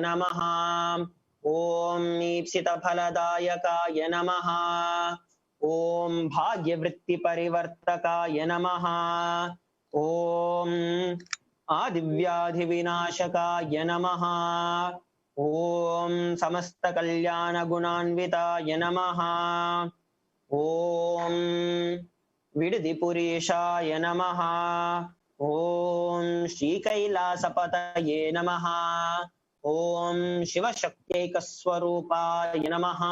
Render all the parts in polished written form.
नमः। ॐ ईप्सितफलदायकाय नमः। ॐ भाग्यवृत्तिपरिवर्तकाय नमः। ॐ आदिव्याधिविनाशकाय नमः। ॐ समस्तकल्याणगुणान्विताय नमः। ॐ विडदिपुरीशाय नमः। ॐ श्रीकैलासपतये नमः। ॐ शिवशक्त्यैकस्वरूपाय नमः।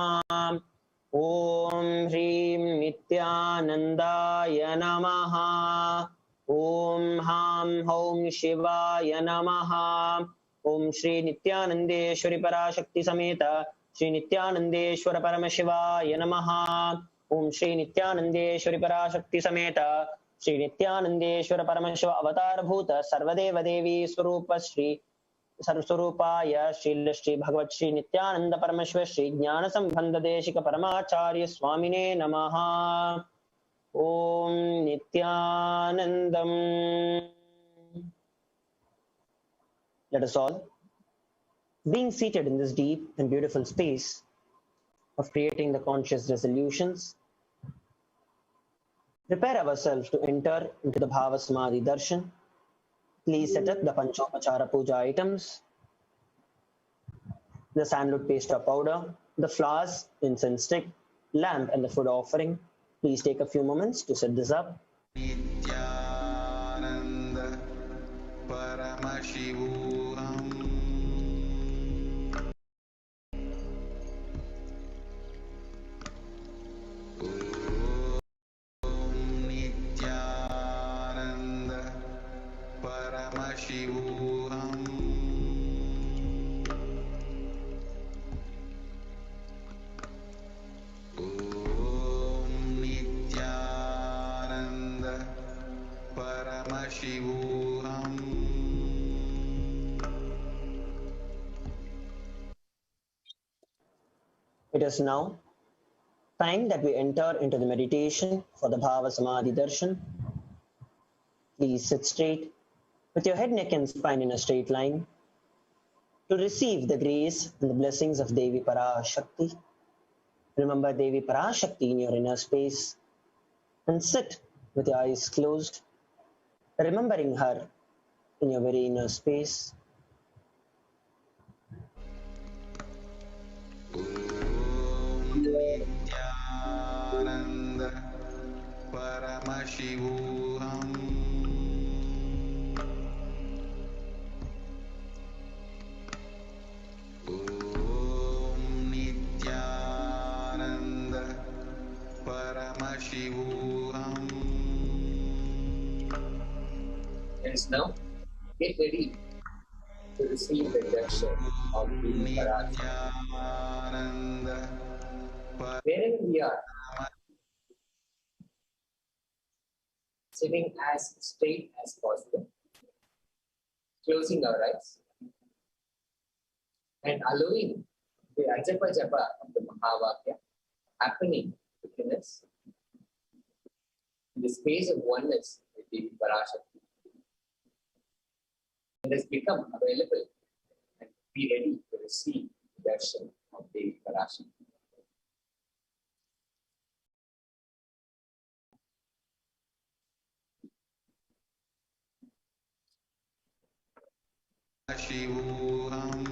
ॐ ह्रीं नित्यानन्दाय नमः। ॐ हां हौं शिवाय नमः। ॐ श्री नित्यानन्देश्वरी पराशक्ति समेत श्री नित्यानन्देश्वर परमशिवाय नमः। ॐ श्री नित्यानन्देश्वरी पराशक्ति समेत श्री नित्यानन्देश्वर परमशिव अवतारभूत सर्वदेव देवी स्वरूप श्री सर्वस्वरूपाय श्री भगवत श्री नित्यानंद परमेश्वर श्री ज्ञान संबंध देशिक परमाचार्य स्वामिने नमः। ओम Nityanandam. Let us all, being seated in this deep and beautiful space of creating the conscious resolutions, prepare ourselves to enter into the Bhava Samadhi Darshan. Please set up the Panchopachara Puja items, the sandalwood paste or powder, the flowers, incense stick, lamp and the food offering. Please take a few moments to set this up. Nithyananda Paramashivoham. Nithyananda Paramashivoham. Nithyananda Paramashivoham. It is now time that we enter into the meditation for the Bhava Samadhi Darshan. Please sit straight with your head, neck and spine in a straight line to receive the grace and the blessings of Devi Parashakti. Remember Devi Parashakti in your inner space and sit with your eyes closed, remembering her in your very inner space. Nithyananda Paramashivoham. Nithyananda Paramashivoham. And now, get ready to receive the darshan of Devi Parashakti. Nithyananda Wherever we are, sitting as straight as possible, closing our eyes, and allowing the Ajapa Japa of the Mahavakya happening within us in the space of oneness with Devi Parashakti. It has become available and be ready to receive the darshan of Devi Parashakti. Shivoham.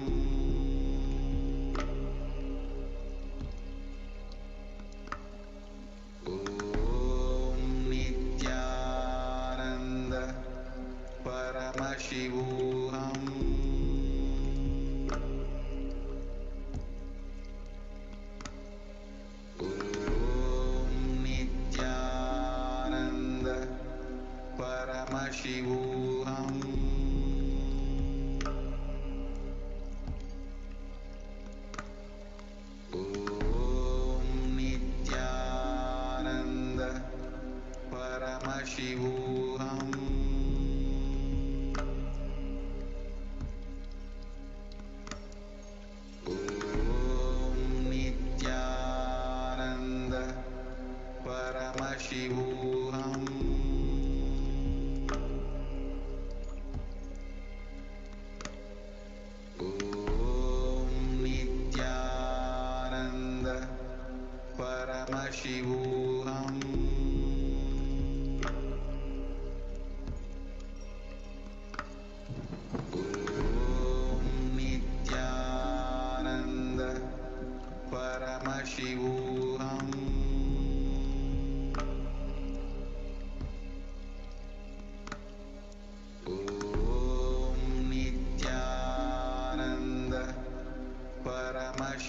Nithyananda Paramashivoham. Nithyananda Paramashivoham.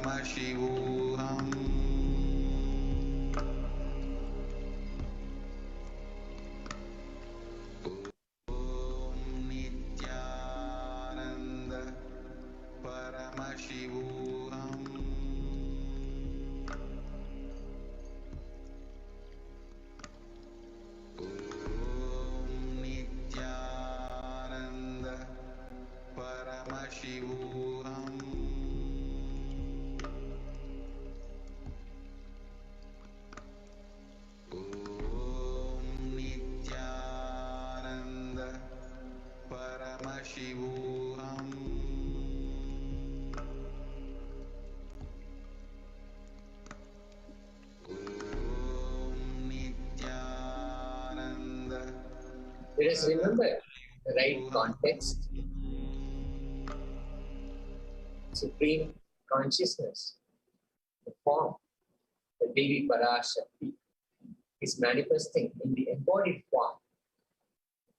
Paramashivoham. Om Nithyananda Paramashivoham. Om Nithyananda Paramashivoham. Om Nithyananda Paramashivoham. Om Nithyananda. Let us remember the right context. Supreme consciousness, the form, the Devi Parashakti, is manifesting in the embodied form.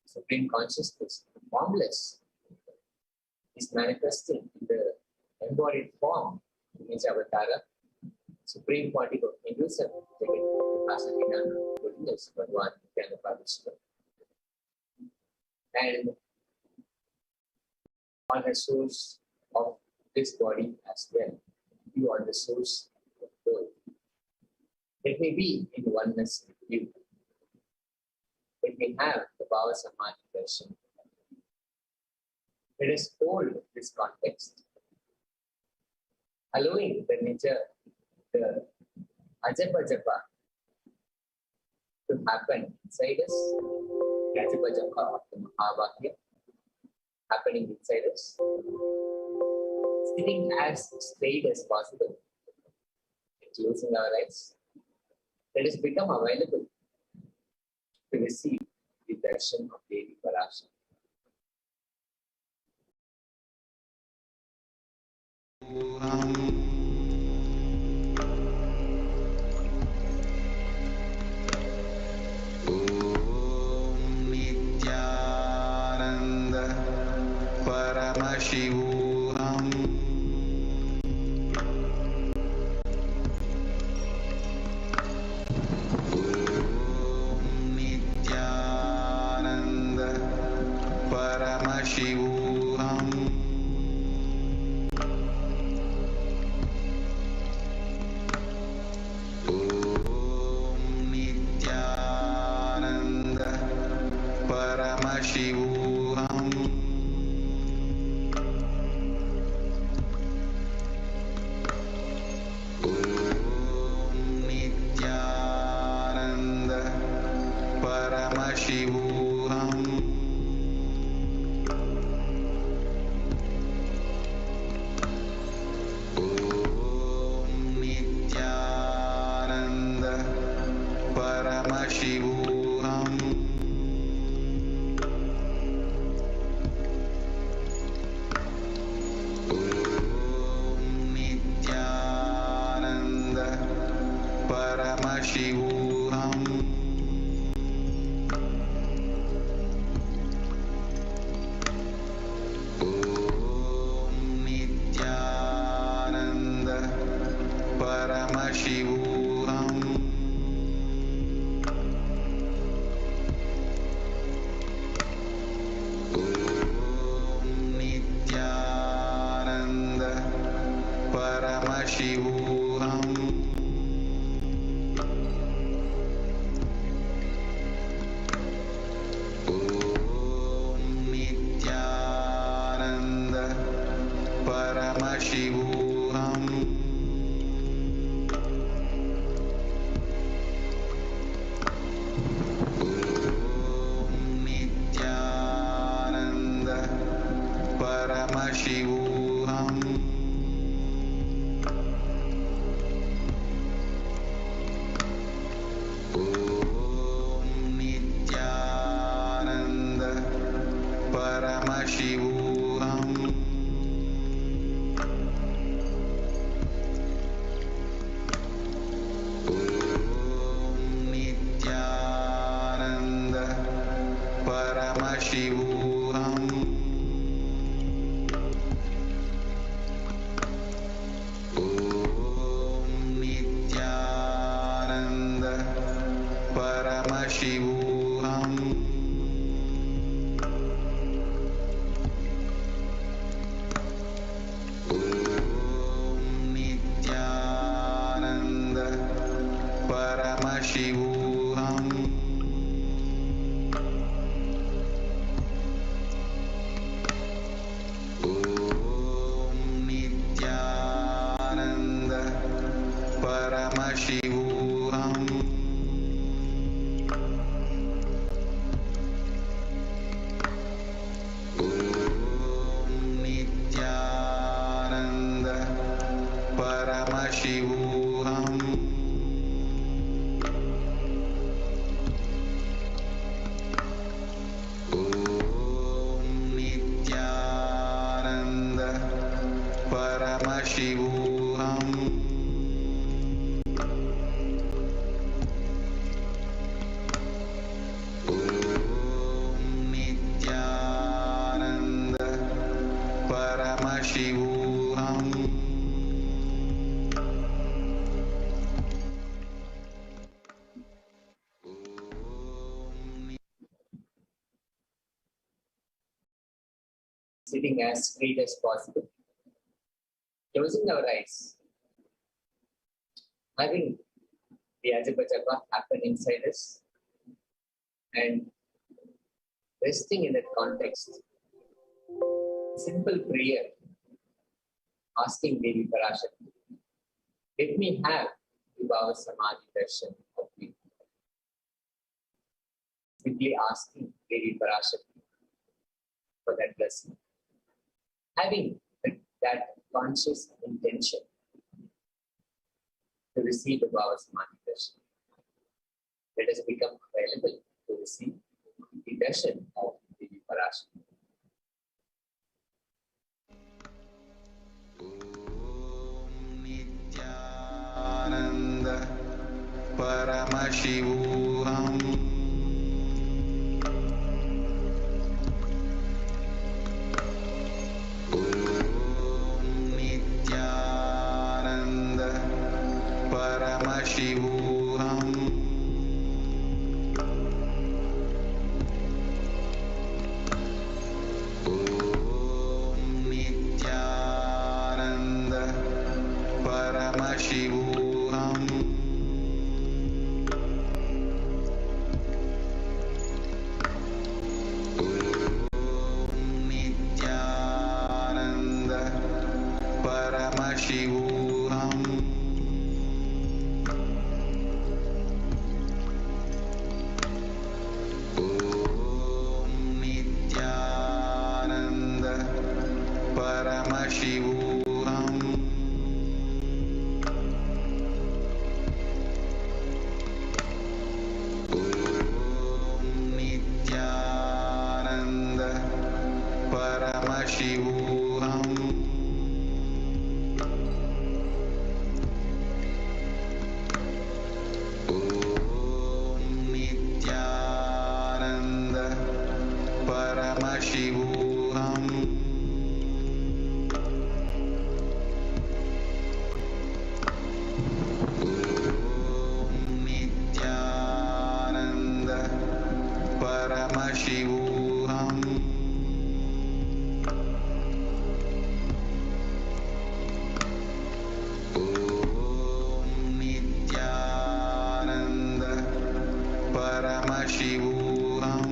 Supreme consciousness, the formless, is manifesting in the embodied form, image avatara, supreme particle of Hinduism, Parashakti Akashic, Bhagwan Nithyananda Paramashivam. And on the source of this body as well, you are the source of both. It may be in oneness with you. It may have the power samadhi darshan. Let us hold this context, allowing the nature, the ajapa japa to happen inside us, the ajapa japa of the Mahavakya happening inside us, sitting as straight as possible, closing our eyes. Let us become available to receive the darshan of Devi Parashakti. Om Nithyananda Paramashivoham. Om Nithyananda Paramashivoham. Om Nithyananda Paramashivoham. Om Nithyananda Paramashivoham. Om Nithyananda Paramashivoham. Om Nithyananda Paramashivoham. Om Nithyananda Paramashivoham. Om Nithyananda Paramashivoham. Om Nithyananda Paramashivoham. Om Nithyananda Paramashivoham. Om Nithyananda Paramashivoham. Paramashivoham. Om Nithyananda Paramashivoham. Om Nithyananda Paramashivoham. Om Nithyananda Paramashivoham. Om Nithyananda Paramashivoham. Om Nithyananda Paramashivoham. Sitting as straight as possible. Closing our eyes. Having the Ajapa Japa happen inside us and resting in that context. Simple prayer asking Devi Parashakti, let me have the Bhava Samadhi darshan of you. Simply asking Devi Parashakti for that blessing. Having that conscious intention to receive the Bhava Samadhi darshan. Let us become available to receive the darshan of Devi Parashakti. Nithyananda Paramashivoham. Om Nithyananda Paramashivoham. Om Nithyananda Paramashivoham. Om Nithyananda Paramashivoham. Om Nithyananda Paramashivoham. Om Nithyananda Paramashivoham. Om Nithyananda Paramashivoham. Om Nithyananda Paramashivoham. Om Nithyananda Paramashivoham. Om Nithyananda Paramashivoham.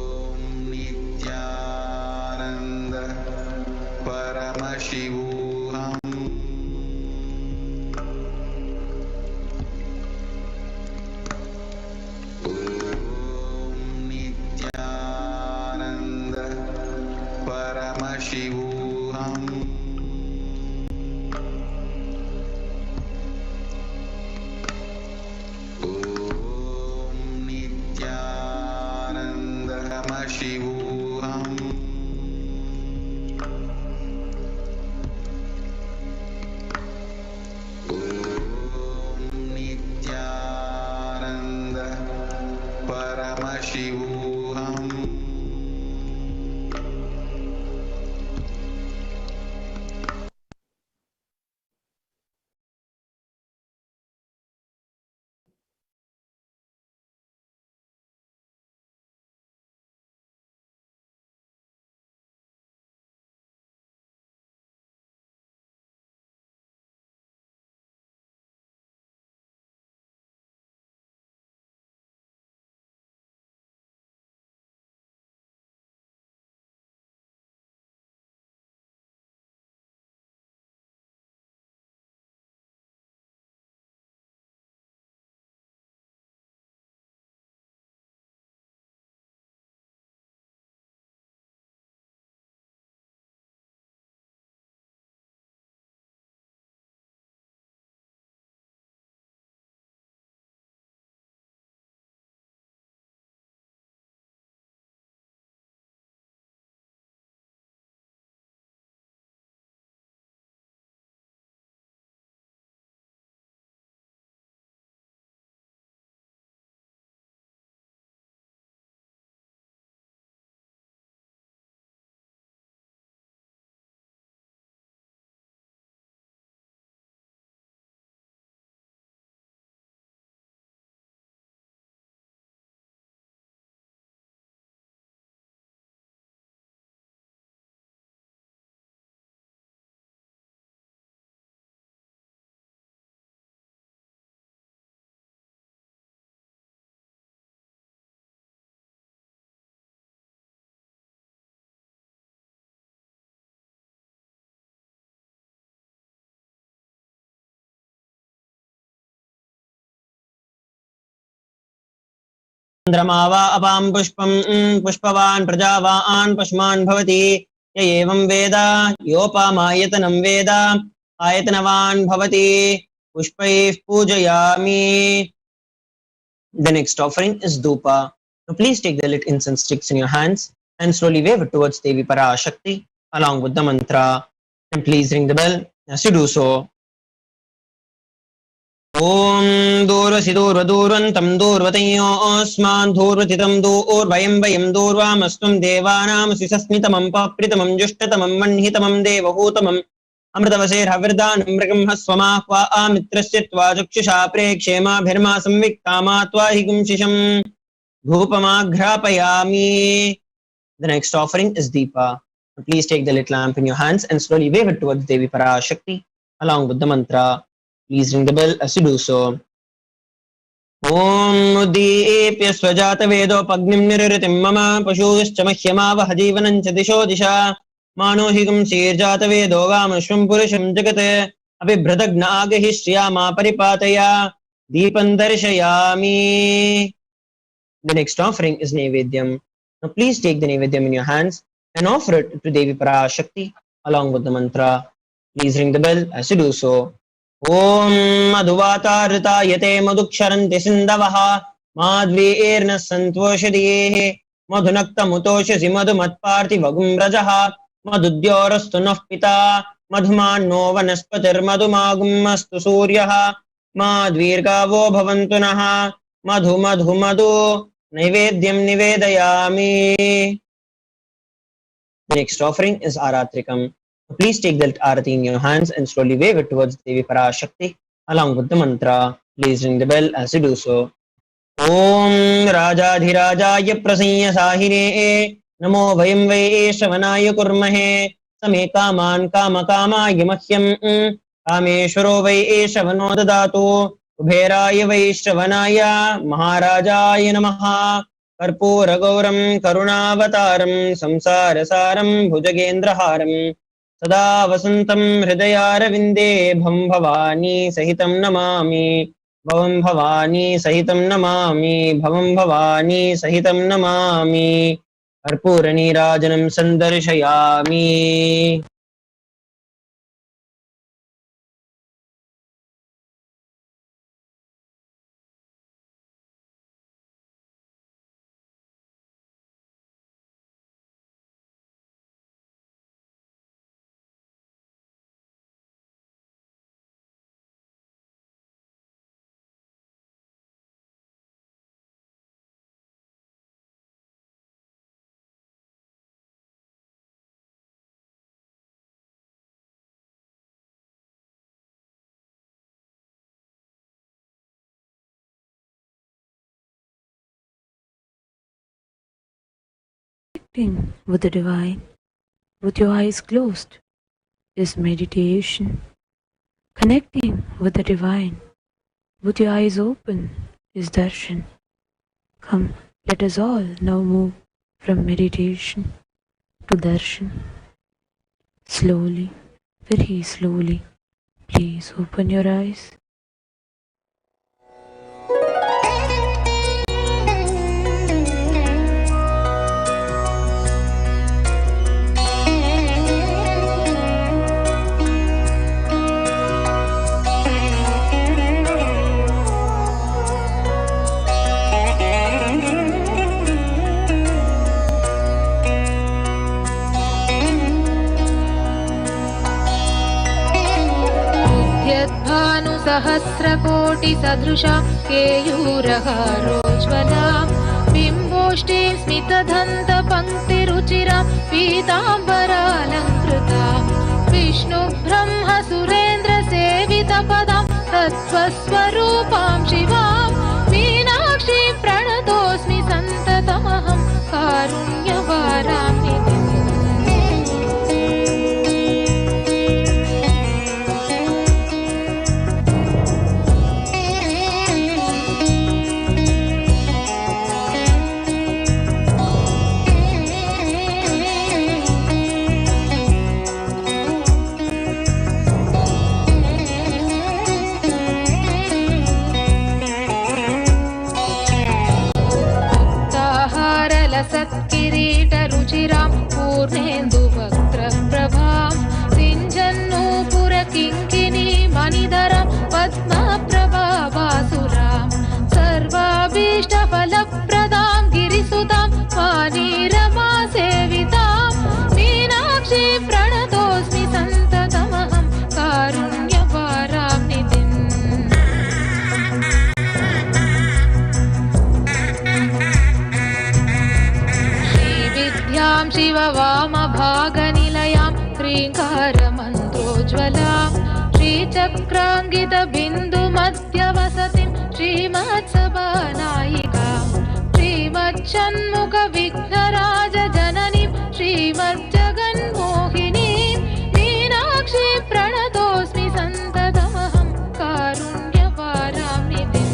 Om Nithyananda Paramashivoham. Om Nithyananda Paramashivoham. Om Nithyananda Paramashivoham. Om चन्द्रमावा अपां पुष्पं पुष्पवान् प्रजावान् पशुमान् भवति य एवं वेद योपामायतनं वेद आयतनवान् भवति पुष्पैः पूजयामि. The next offering is dhupa. Now please take the lit incense sticks in your hands and slowly wave it towards Devi Parashakti along with the mantra, and please ring the bell as you do so. Om Durvasi Durva Durvantam Durvatayosman Durvatitam Durvayam Vayam Durvamastum Devanam Sisasmitamam Papritamam Jushtatamam Manhitamam Devahutamam Amritavasir Havirdanam Mrigam Haswamahva Amitrasya Chukshusha Prekshema Bhirma Samvikkama Twahigum Shisham Dhupamagrapayami. The next offering is Deepa. Please take the lit lamp in your hands and slowly wave it towards Devi Parashakti along with the mantra. Please ring the bell as you do so. Om Uddipya Swajata Vedopagnim Nirritim Mama Pashushcha Mahyamavaha Jivanancha Disho Disha Manohigam Sirjata Vedo Vamashvam Purusham Jagate Abhibhradagna Agahishriyama Paripataya Deepan Darshayami. The next offering is Naivedyam. Now please take the Naivedyam in your hands and offer it to Devi Parashakti along with the mantra. Please ring the bell as you do so. Om Madhuvata Yate Madhuksharanti Sindavaha Madvirna Santoshadiyehe Madhunakta Mutoshasi Madhumatparti Vagum Rajaha Madhudyorastu Nafpita Madhuman no Vanaspatir Madhumagum Mastu Suryaha Madvirgavo Bhavantunaha Madhu Madhu Madhu Naivedyam Nivedayami. The next offering is Aratrikam. Please take the arati in your hands and slowly wave it towards Devi Parashakti along with the mantra. Please ring the bell as you do so. Om Rajadhirajaya Prasanya Sahine Namo Vayam Vaye Shravanaya Kurmahe Same Kaman Kama Kama Yamahyam Kameshwaro Vaye Shravano Dadatu Ubheraya Vaye Shravanaya Maharajaya Namaha Karpura Gauram Karunavataram Samsarasaram Bhujagendraharam Sada Vasantam Hridayaravinде Bhavam Bhavani Sahitam Namami Bhavam Bhavani Sahitam Namami Bhavam Bhavani Sahitam Namami Karpurani Rajanam Sandarshayami. With the divine, with your eyes closed, is meditation. Connecting with the divine, with your eyes open, is darshan. Come, let us all now move from meditation to darshan. Slowly, very slowly, please open your eyes. सहस्रकोटि सदृशा केयूरहारोज्ज्वला बिम्बोष्टीं स्मितदन्त पङ्क्तिरुचिरा पीताम्बरालङ्कृता Vishnu ब्रह्म सुरेन्द्र सेवितपदां तत्त्वस्वरूपां शिवां मीनाक्षी प्रणतोऽस्मि सन्ततमहं कारुण्यवारां निधिम्. ह्रीं शिववामभागनिलयां ह्रीङ्कारमन्त्रोज्ज्वलां श्रीचक्राङ्कितबिन्दुमध्यवसतिं श्रीमत्सभानायिकां श्रीमच्छण्मुखविघ्नराजजननीं श्रीमज्जगन्मोहिनीं मीनाक्षी प्रणतोऽस्मि सन्ततमहं कारुण्यपारां निधिम्।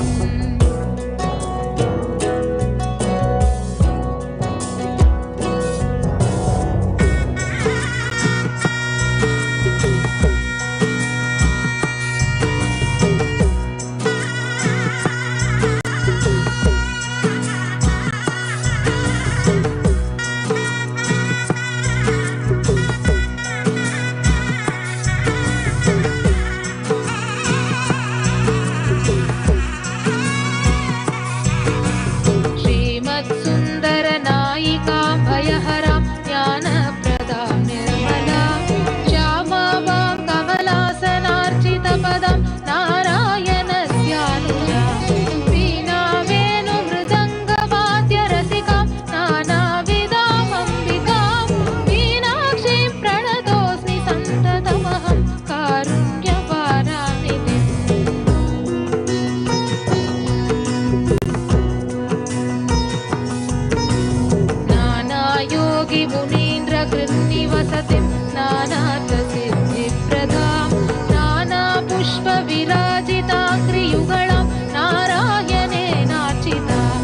मुनीन्द्रकृन्निवसतिं नानार्थसिद्धिप्रदां नानापुष्पविराजिताग्रियुगळां नारायणेनार्चितां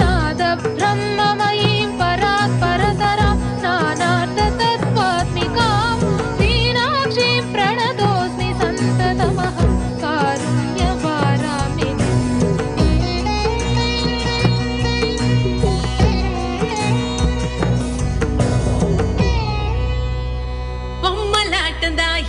नादब्रह्ममयीं परात्परतरां नानार्थतत्त्वात्मिकां मीनाक्षीं प्रणतोऽस्मि सन्ततमहं कारुण्यपारां निधिम्। బొమ్మలాటందాయి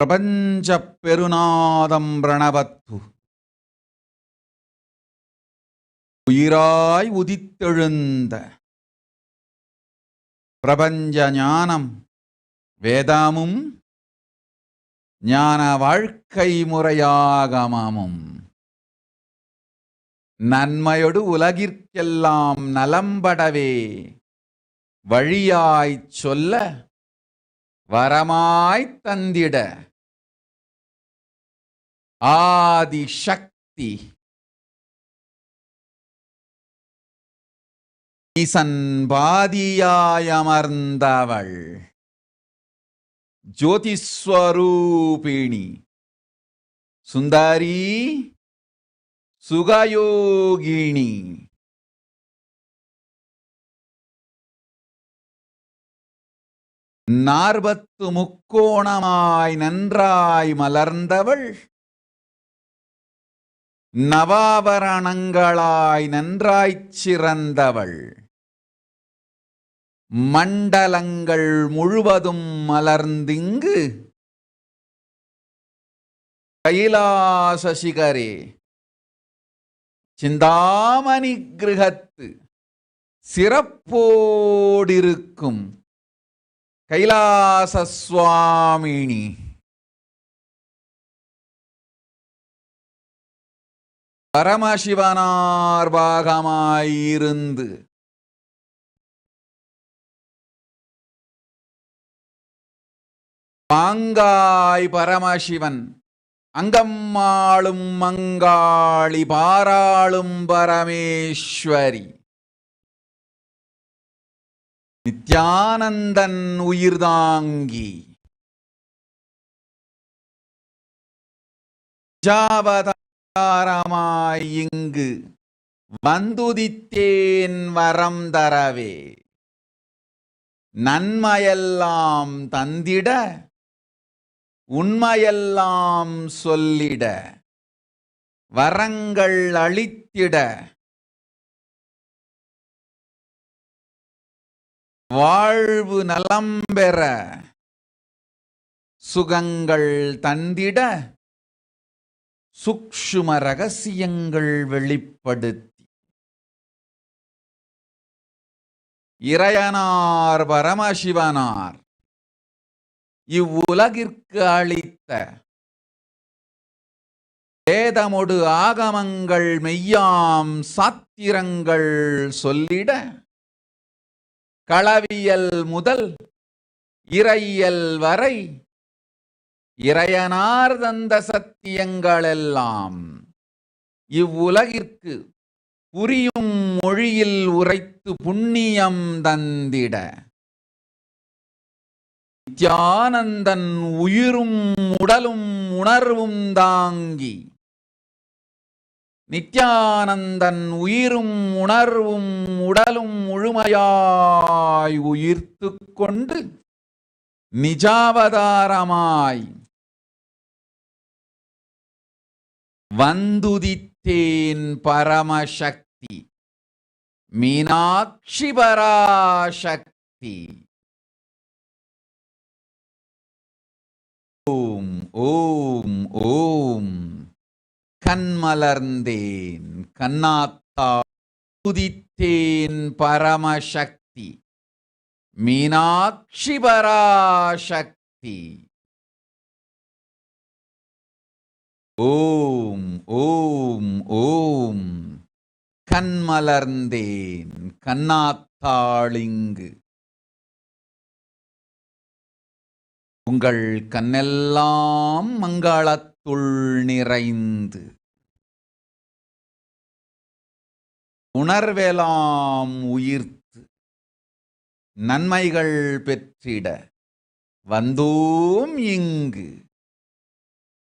பிரபஞ்ச பெருநாதம் பிரணவத்து உயிராய் உதித்தெழுந்த பிரபஞ்ச ஞானம் வேதமும் ஞான வாழ்க்கை முறையாகமமும் நன்மையொடு உலகிற்கெல்லாம் நலம்படவே வழியாய்ச் சொல்ல வரமாய்த் தந்திட ஆதிசக்தி ஈசன் பாதியாயமர்ந்தவள் ஜோதிஸ்வரூபிணி சுந்தரி சுகயோகினி நாற்பத்து முக்கோணமாய் நன்றாய் மலர்ந்தவள் நவாபரணங்களாய் நன்றாய்ச் சிறந்தவள் மண்டலங்கள் முழுவதும் மலர்ந்திங்கு கைலாசசிகரே சிந்தாமணி கிரகத்து சிறப்போடிருக்கும் கைலாச சுவாமினி பரமசிவனார் பாகமாயிருந்து பாங்காய் பரமசிவன் அங்கம்மாளும் மங்காளி பாராளும் பரமேஸ்வரி நித்யானந்தன் உயிர்தாங்கி ஜாவதாரமாய் இங்கு வந்துதித்தேன் வரம் தரவே நன்மையெல்லாம் தந்திட உண்மையெல்லாம் சொல்லிட வரங்கள் அளித்திட வாழ்வு நலம் பெற சுகங்கள் தந்திட சூக்ஷ்ம ரகசியங்கள் வெளிப்படுத்தி இறையனார் பரமசிவனார் இவ்வுலகிற்கு அளித்த வேதமொடு ஆகமங்கள் மெய்யாம் சாத்திரங்கள் சொல்லிட களவியல் முதல் இறையியல் வரை இறையனார் தந்த சத்தியங்களெல்லாம் இவ்வுலகிற்கு புரியும் மொழியில் உரைத்து புண்ணியம் தந்திட நித்யானந்தன் உயிரும் உடலும் உணர்வும் தாங்கி நித்யானந்தன் உயிரும் உணர்வும் உடலும் முழுமையாய் உயிர்த்து கொண்டு நிஜாவதாரமாய் வந்துதித்தேன் பரமசக்தி மீனாட்சி பராசக்தி ஓம் ஓம் ஓம் கண்மலர்ந்தேன் கண்ணாத்தா உதித்தேன் பரமசக்தி மீனாட்சி பராசக்தி ஓம் ஓம் ஓம் கண்மலர்ந்தேன் கண்ணாத்தாளிங்கு உங்கள் கண்ணெல்லாம் மங்களத்துள் நிறைந்து உணர்வெலாம் உயிர்த்து நன்மைகள் பெற்றிட வந்தோம் இங்கு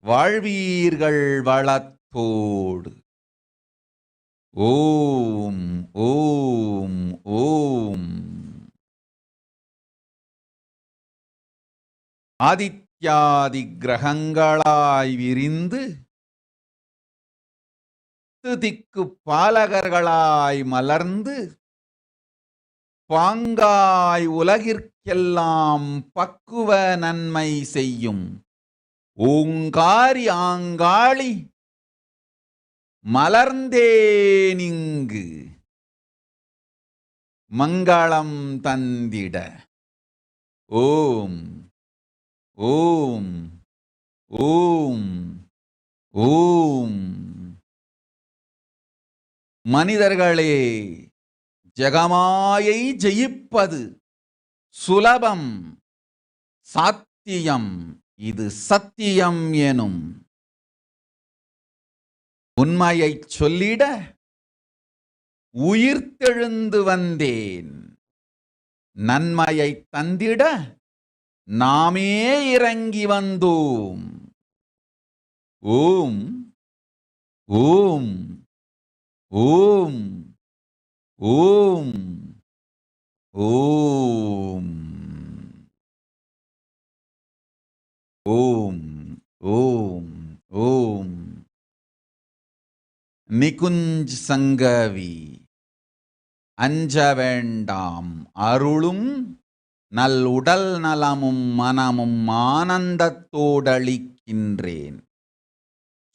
வாழ்வீர்கள் வளத்தோடு ஓம் ஓம் ஓம் ஆதித்யாதி கிரகங்களாய் விரிந்து திக்கு பாலகர்களாய் மலர்ந்து பாங்காய் உலகிற்கெல்லாம் பக்குவ நன்மை செய்யும் ஓங்காரி ஆங்காளி மலர்ந்தேனிங்கு மங்களம் தந்திட. ஓம் ஓம் ஓம் ஓம். மனிதர்களே, ஜெகமாயை ஜெயிப்பது சுலபம், சாத்தியம், இது சத்தியம் எனும் உண்மையைச் சொல்லிட உயிர்த்தெழுந்து வந்தேன். நன்மையைத் தந்திட நாமே இறங்கி வந்தோம். ஓம் ஓம் ஓம் ஓம் ஓம் ஓம் ஓம் ஓம். நிகுஞ்ச் சங்கவி அஞ்ச வேண்டாம், அருளும் நல் உடல் நலமும் மனமும் ஆனந்தத்தோடளிக்கின்றேன்.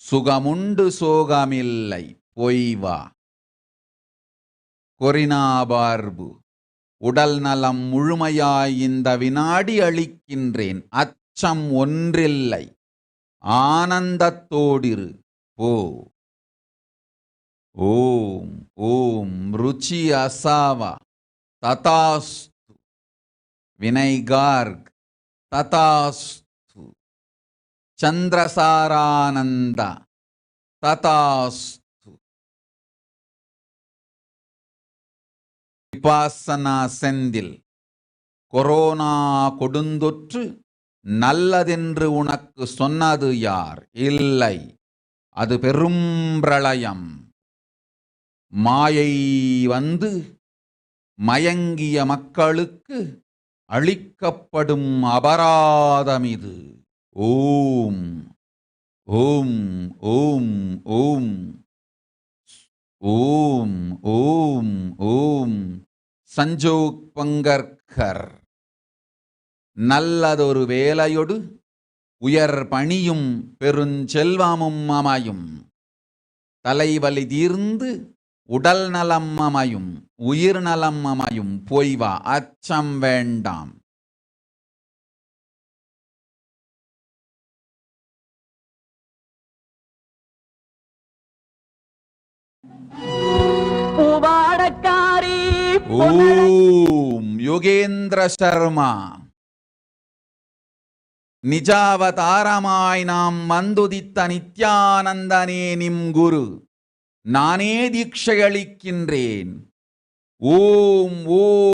சுகமுண்டு சோகமில்லை, பொய்வா. கொரினாபார்பு உடல் நலம் முழுமையாய் இந்த வினாடி அளிக்கின்றேன். அச்சம் ஒன்றில்லை, ஆனந்தத்தோடிரு போ. ஓம் ஓம். ருச்சி அசாவா ததாஸ்து. வினைகார்க் ததாஸ்து. சந்திரசாரானந்த ததாஸ்து. விபாசனா செந்தில். கொரோனா கொடுந்தொற்று நல்லதென்று உனக்கு சொன்னது யார்? இல்லை, அது பெரும் பிரளயம். மாயை வந்து மயங்கிய மக்களுக்கு அளிக்கப்படும் அபராதம் இது. ஓம் ஓம் ஓம் ஓம் ஓம் ஓம் ஓம். சஞ்சோக் பங்கர்கர். நல்லதொரு வேலையொடு உயர் பணியும் பெருஞ்செல்வமும் அமையும். தலைவலி தீர்ந்து உடல் நலம் அமையும், உயிர் நலம் அமையும். போய்வா, அச்சம் வேண்டாம். ஓம். யோகேந்திர சர்மா. நிஜாவதாரமாய் நாம் வந்துதித்த நித்யானந்தனே நிம் குரு. நானே தீட்சையளிக்கின்றேன். ஓம் ஓம்.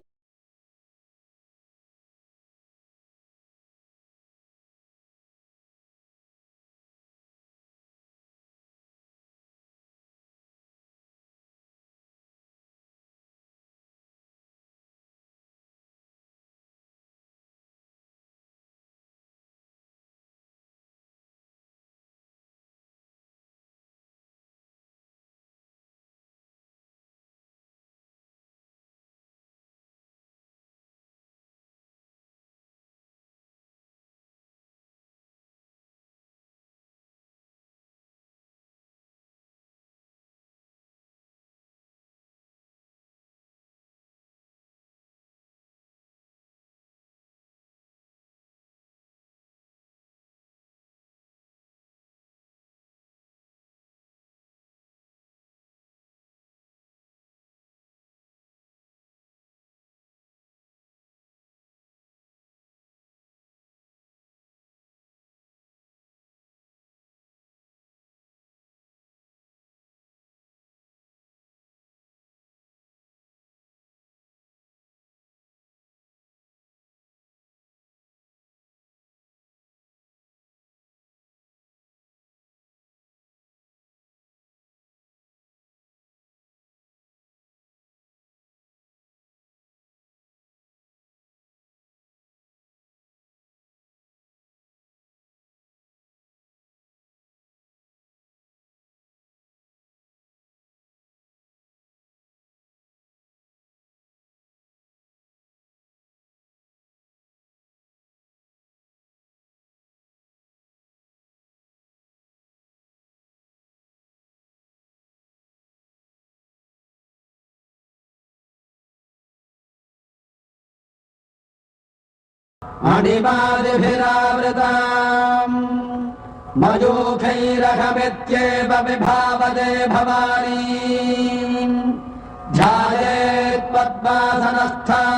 मणिमादिभिरावृताम् मयूखैरहमित्येव विभावदे भवानी ध्यायेत् पद्मासनस्थान्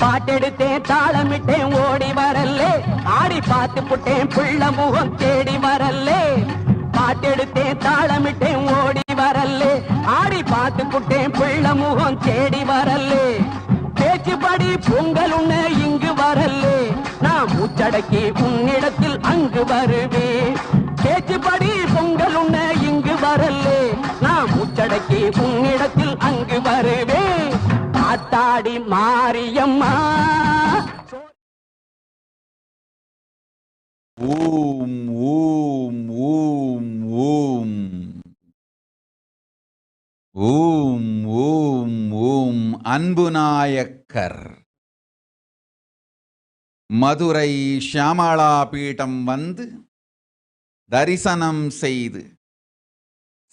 பாட்டெடுத்தேன் தாளமிட்டேன் ஓடி வரல்லே ஆடி பார்த்து புட்டேன் புள்ள முகம் தேடி வரல்லே பாட்டெடுத்தேன் தாளமிட்டேன் ஓடி வரல்லே ஆடி பார்த்து புட்டேன் புள்ள முகம் தேடி வரல்லே பேச்சுப்படி பொங்கல் உண்ண இங்கு வரல்லே நான் மூச்சடக்கி உன்னிடத்தில் அங்கு வருவேன் பேச்சுப்படி பொங்கல் உண்ண இங்கு வரல்லே நான் மூச்சடக்கி உன்னிடத்தில் அங்கு வருவேன் ஆத்தாடி மாரியம்மா. ஓம் ஓம் ஓம் ஓம் ஓம் ஓம் ஓம். அன்பு நாயக்கர் மதுரை ஷியாமளா பீடம் வந்து தரிசனம் செய்து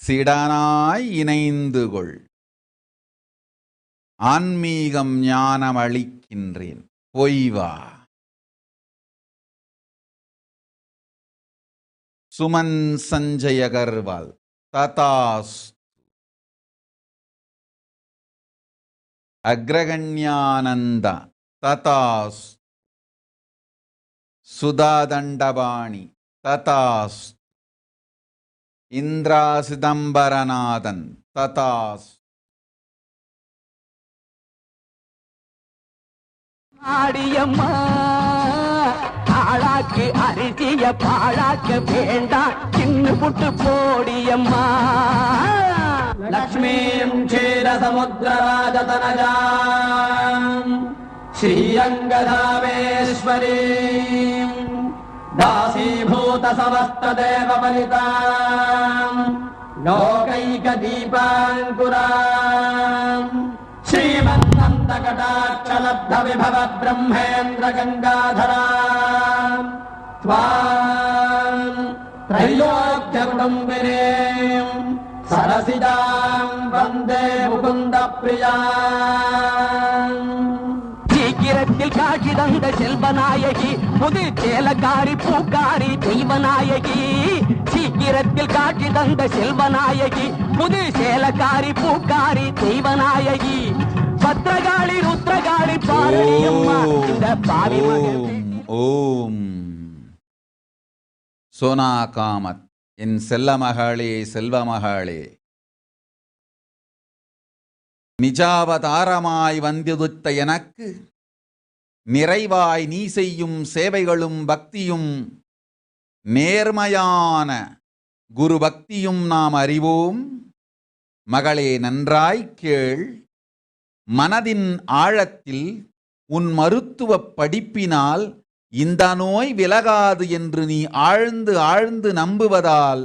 சிடனாய் இணைந்து கொள். ஆன்மீகம் ஞானம் அளிக்கின்றேன், பொய்வா. சுமன் சஞ்சய் அகர்வால் ததாஸ். அக்ரகண்யானந்த ததாஸ். சுதா தண்டபாணி ததாஸ். இந்திரா சிதம்பரநாதன் ததாஸ். ஆடியம்மா ஆளாக்கு அரிசிய பாழாக்க வேண்டாம் சின்ன புட்டு போடியம்மா. லக்ஷ்மீம் க்ஷீர சமுத்திரராஜதனஜாம் ஸ்ரீரங்கதாமேஸ்வரீம் தாசீபூத சமஸ்த தேவபலிதாம் லோகைக தீபாங்குராம் श्रीमन्नन्दकटाक्षलब्ध विभव ब्रह्मेन्द्र गंगाधरा त्वाम् त्रैलोक्य कुटुम्बिनीम् सरसिजाम् वन्दे मुकुन्द प्रियाम्. சீக்கிரத்தில் காட்சி தந்த செல்வநாயகி புது சேலக்காரி பூக்காரி தெய்வநாயகி. சீக்கிரத்தில் காட்சி தந்த செல்வநாயகி புது சேலக்காரி பூக்காரி தெய்வநாயகி. பத்ரகாளி ருத்ரகாளி பாரணியம்மா இந்த பாவி மகள். ஓம் சோனா காமத், என் செல்ல மகளே செல்வமகளே, நிஜாவதாரமாய் வந்தியுதித்த எனக்கு நிறைவாய் நீ செய்யும் சேவைகளும் பக்தியும் நேர்மையான குரு பக்தியும் நாம் அறிவோம். மகளே, நன்றாய் கேள். மனதின் ஆழத்தில் உன் மருத்துவ படிப்பினால் இந்த நோய் விலகாது என்று நீ ஆழ்ந்து ஆழ்ந்து நம்புவதால்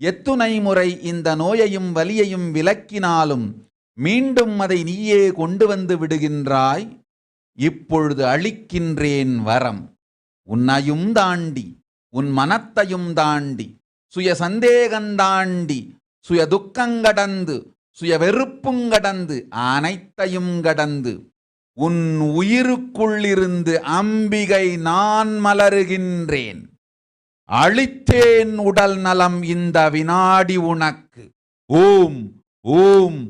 எத்துணை முறை இந்த நோயையும் வலியையும் விலக்கினாலும் மீண்டும் அதை நீயே கொண்டு வந்து விடுகின்றாய். இப்பொழுது அளிக்கின்றேன் வரம். உன்னையும் தாண்டி, உன் மனத்தையும் தாண்டி, சுய சந்தேகந்தாண்டி, சுய துக்கங்கடந்து, சுய வெறுப்புங்கடந்து, அனைத்தையும் கடந்து உன் உயிருக்குள்ளிருந்து அம்பிகை நான் மலருகின்றேன். அளித்தேன் உடல் நலம் இந்த வினாடி உனக்கு. ஓம் ஓம்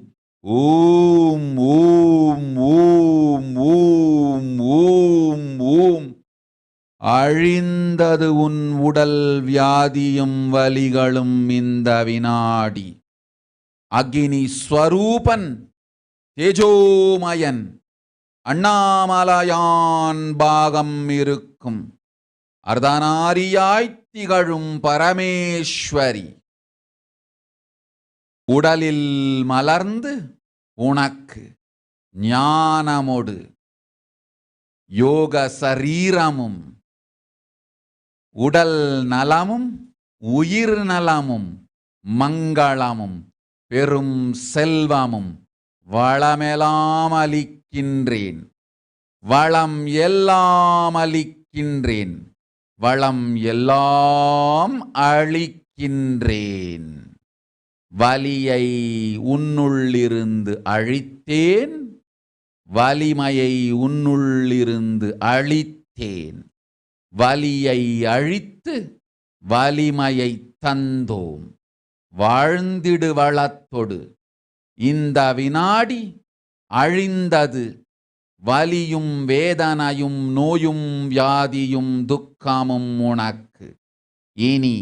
ஓம் ஓம் ஓம் ஓம் ஓம் ஓம். அழிந்தது உன் உடல் வியாதியும் வலிகளும் இந்த வினாடி. அக்னி ஸ்வரூபன் தேஜோமயன் அண்ணாமலையான் பாகம் இருக்கும் அர்த்தநாரியாய் திகழும் பரமேஸ்வரி உடலில் மலர்ந்து உனக்கு ஞானமொடு யோக சரீரமும் உடல் நலமும் உயிர் நலமும் மங்களமும் பெரும் செல்வமும் வளமெல்லாம் அளிக்கின்றேன். வளம் எல்லாம் அளிக்கின்றேன். வளம் எல்லாம் அளிக்கின்றேன். வலியை உன்னுள்ளிருந்து அழித்தேன். வலிமையை உன்னுள்ளிருந்து அழித்தேன். வலியை அழித்து வலிமையை தந்தோம். வாழ்ந்திடு வளத்தொடு. இந்த வினாடி அழிந்தது வலியும் வேதனையும் நோயும் வியாதியும் துக்கமும் உனக்கு. இனி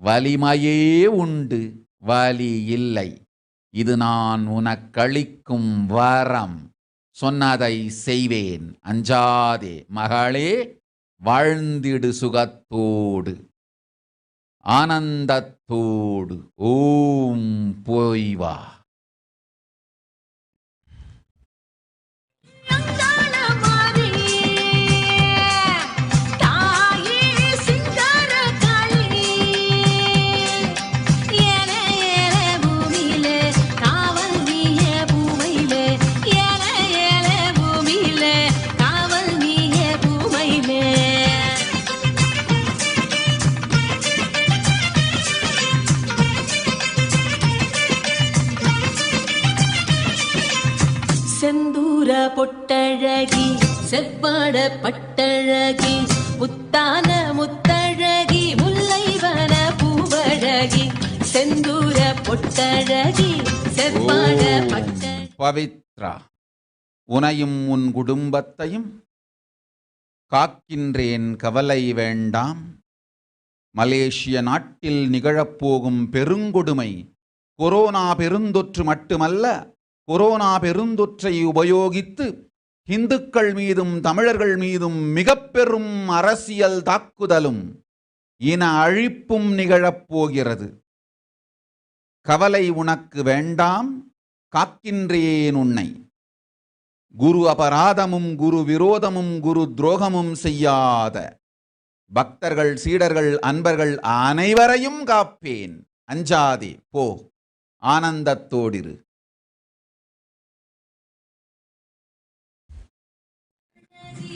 வலிமையே உண்டு, வலி இல்லை. இது நான் உனக்களிக்கும் வரம். சொன்னதை செய்வேன், அஞ்சாதே மகளே. வாழ்ந்திடு சுகத்தோடு ஆனந்தத்தோடு. ஓம் போய் வா. செந்தூர பொட்டழகி செவ்வாட பட்டழகி முத்தான முத்தழகி முல்லைவன பூவழகி செந்தூர பொட்டழகி செவ்வாட பட்டழகி. பவித்ரா, உனையும் உன் குடும்பத்தையும் காக்கின்றேன், கவலை வேண்டாம். மலேசிய நாட்டில் நிகழப்போகும் பெருங்கொடுமை கொரோனா பெருந்தொற்று மட்டுமல்ல. கொரோனா பெருந்தொற்றை உபயோகித்து இந்துக்கள் மீதும் தமிழர்கள் மீதும் மிக பெரும் அரசியல் தாக்குதலும் இன அழிப்பும் நிகழப்போகிறது. கவலை உனக்கு வேண்டாம், காக்கின்றேன் உன்னை. குரு அபராதமும் குரு விரோதமும் குரு துரோகமும் செய்யாத பக்தர்கள், சீடர்கள், அன்பர்கள் அனைவரையும் காப்பேன். அஞ்சாதே, போ, ஆனந்தத்தோடிரு.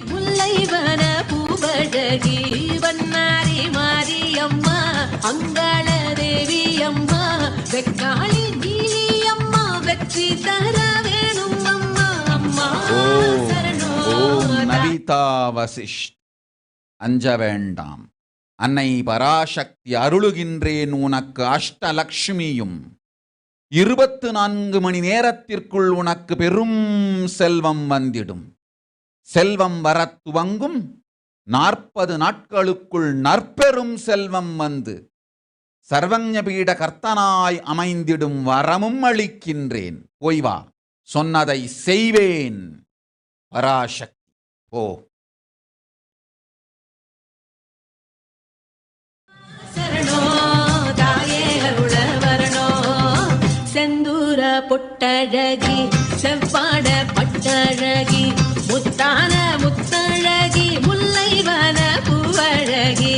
முல்லைவன பூவழகி வண்ணாரி மாரியம்மா அங்காள தேவி அம்மா வெக்காளி நீலி அம்மா வெற்றி தர வேணும் அம்மா அம்மா ஓம் நவிதா வசிஷ்ட். அஞ்ச வேண்டாம். அன்னை பராசக்தி அருளுகின்றேன் உனக்கு அஷ்டலக்ஷ்மியும். 24 மணி நேரத்திற்குள் உனக்கு பெரும் செல்வம் வந்திடும். செல்வம் வர துவங்கும் 40 நாட்களுக்குள் நற்பெரும் செல்வம் வந்து சர்வஞபீட கர்த்தனாய் அமைந்திடும் வரமும் அளிக்கின்றேன். போய் வா, சொன்னதை செய்வேன். பராசக்தி, போ. செந்தூர பொட்டழகி செவ்வாட பட்டழகி முத்தான முத்தழகி முல்லைவன பூவழகி.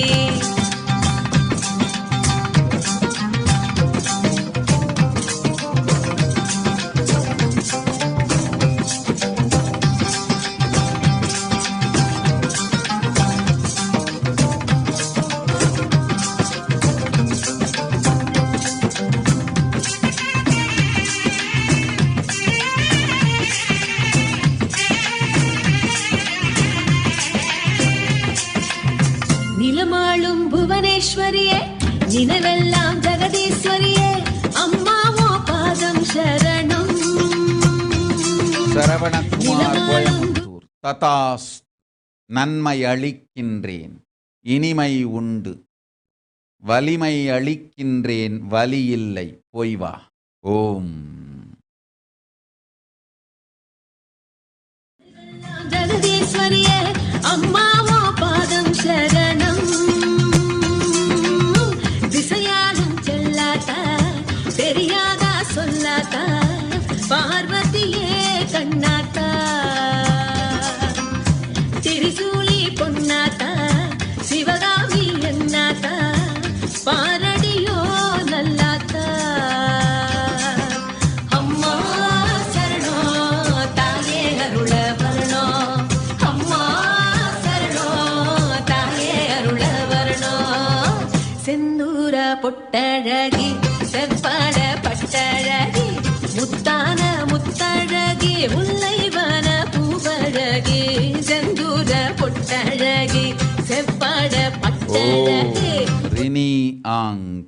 நிலமாளும் புவனேஸ்வரியே நினைவெல்லாம் ஜெகதீஸ்வரியே அம்மாவோ பாதம் சரணம். சரவணகுமார், கோயம்புத்தூர். ததாஸ். நன்மை அளிக்கின்றேன், இனிமை உண்டு. வலிமை அளிக்கின்றேன், வலி இல்லை. போய் வா. ஓம். ஜெகதீஸ்வரியே அம்மாவோ பாதம் சரணம். திசையாலும் செல்லாதா தெரியாதா சொல்லாதா பார்வதியே கண்ணாத்தா திரிசூலி பொன்னாத்தா சிவகாமி என்னாத்தா பாரடியோ நல்லாத்தா. அம்மா சரணோ தாயே அருள வரணோ. அம்மா சரணோ தாயே அருள வரணோ. செந்தூர பொட்டழகி செவ்வாட பட்டழகி முத்தான முத்த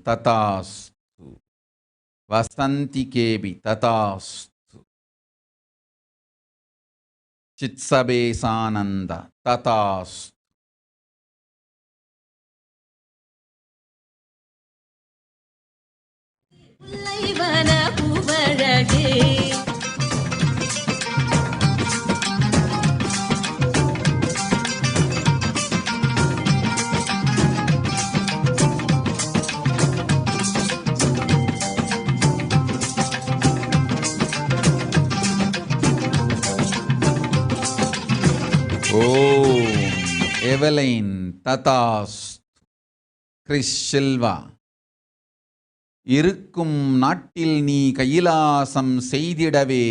ததாஸ்து. வசந்திகேபி ததாஸ்து. சித்சபேசானந்த ததாஸ்து. முல்லைவன பூவழகே ஓம் எவலைன் ததாஸ்து. கிறிஸ் சில்வா, இருக்கும் நாட்டில் நீ கையிலாசம் செய்திடவே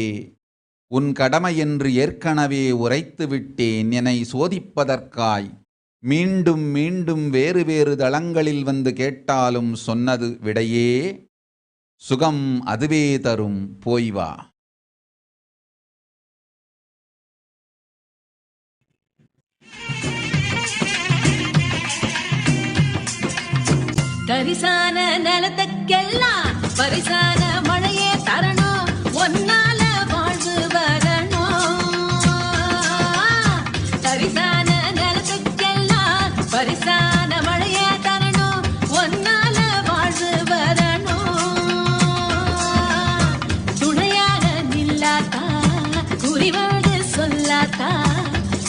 உன் கடமையென்று ஏற்கனவே உரைத்து விட்டேன். என்னை சோதிப்பதற்காய் மீண்டும் மீண்டும் வேறு வேறு தளங்களில் வந்து கேட்டாலும் சொன்னது விடையே சுகம் அதுவே தரும், போய் வா. தரிசான நிலத்துக்கெல்லாம் பரிசான மழையே தரணும், ஒன்னால வாழ்வு வரணும். தரிசான நிலத்துக்கெல்லாம் பரிசான மழையே தரணும், ஒன்னால வாழ்வு வரணும். துணையாக நில்லாத்தா குறிவாடு சொல்லாத்தா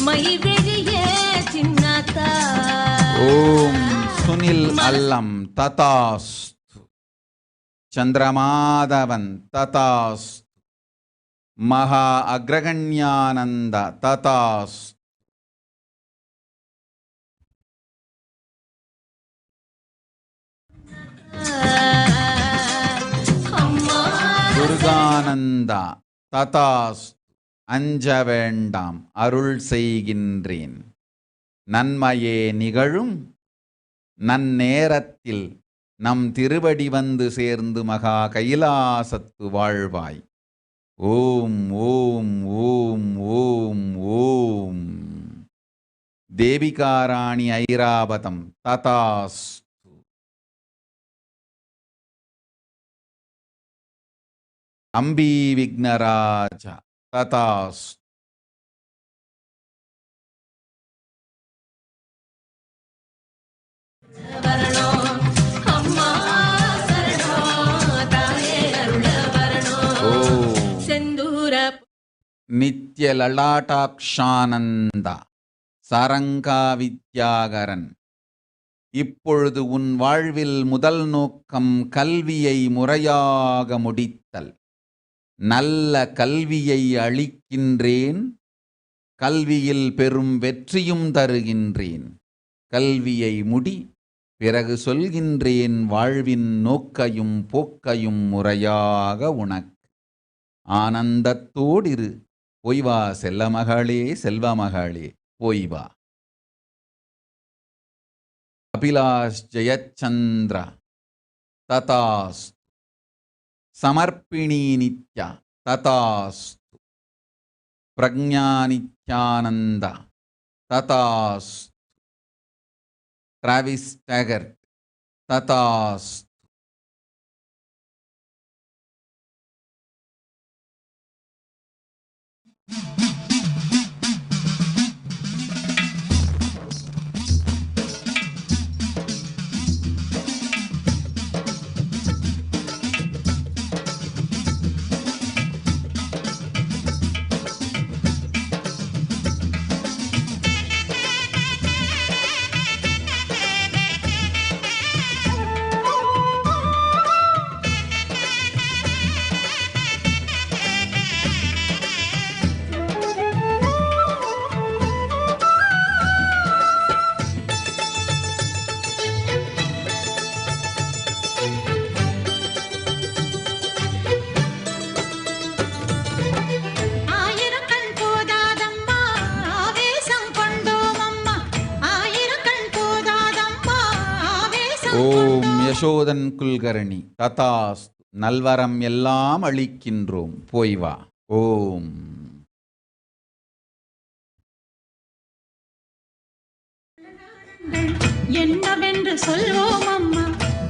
மை வெளியே சின்னாத்தா. ஓம் சுனில் அல்லம் ததாஸ்து. சந்திரமாதவன் ததாஸ்து. மகா அக்ரகண்யானந்த ததாஸ்து. துர்கானந்தா ததாஸ்து. அஞ்ச வேண்டாம், அருள் செய்கின்றேன். நன்மையே நிகழும் நன்னேரத்தில் நம் திருவடி வந்து சேர்ந்து மகா கைலாசத்து வாழ்வாய். ஓம் ஓம் ஓம் ஓம் ஓம். தேவிகாராணி ஐராவதம் ததாஸ்து. அம்பி விக்னராஜ ததாஸ்து. நித்ய லலாட்டாக்ஷானந்த சரங்கா வித்யாகரன், இப்பொழுது உன் வாழ்வில் முதல் நோக்கம் கல்வியை முறையாக முடித்தல். நல்ல கல்வியை அளிக்கின்றேன், கல்வியில் பெரும் வெற்றியும் தருகின்றேன். கல்வியை முடி, பிறகு சொல்கின்றேன் வாழ்வின் நோக்கையும் போக்கையும் முறையாக உனக்கு. ஆனந்தத்தோடிரு, போய் வா செல்லமகளே செல்வமகளே, போய் வா. அபிலாஷ் ஜெயச்சந்திர ததாஸ்து. சமர்ப்பிணி நித்யா ததாஸ்து. பிரக்ஞா நித்யானந்த ததாஸ்து. டிராவிஸ் டேகர்ட் ததாஸ்து. ஓம் யசோதன் குல்கர்ணி ததாஸ்து. நல்வரம் எல்லாம் அளிக்கின்றோம், போய் வா. ஓம் என்னவென்று சொல்வோம் அம்மா,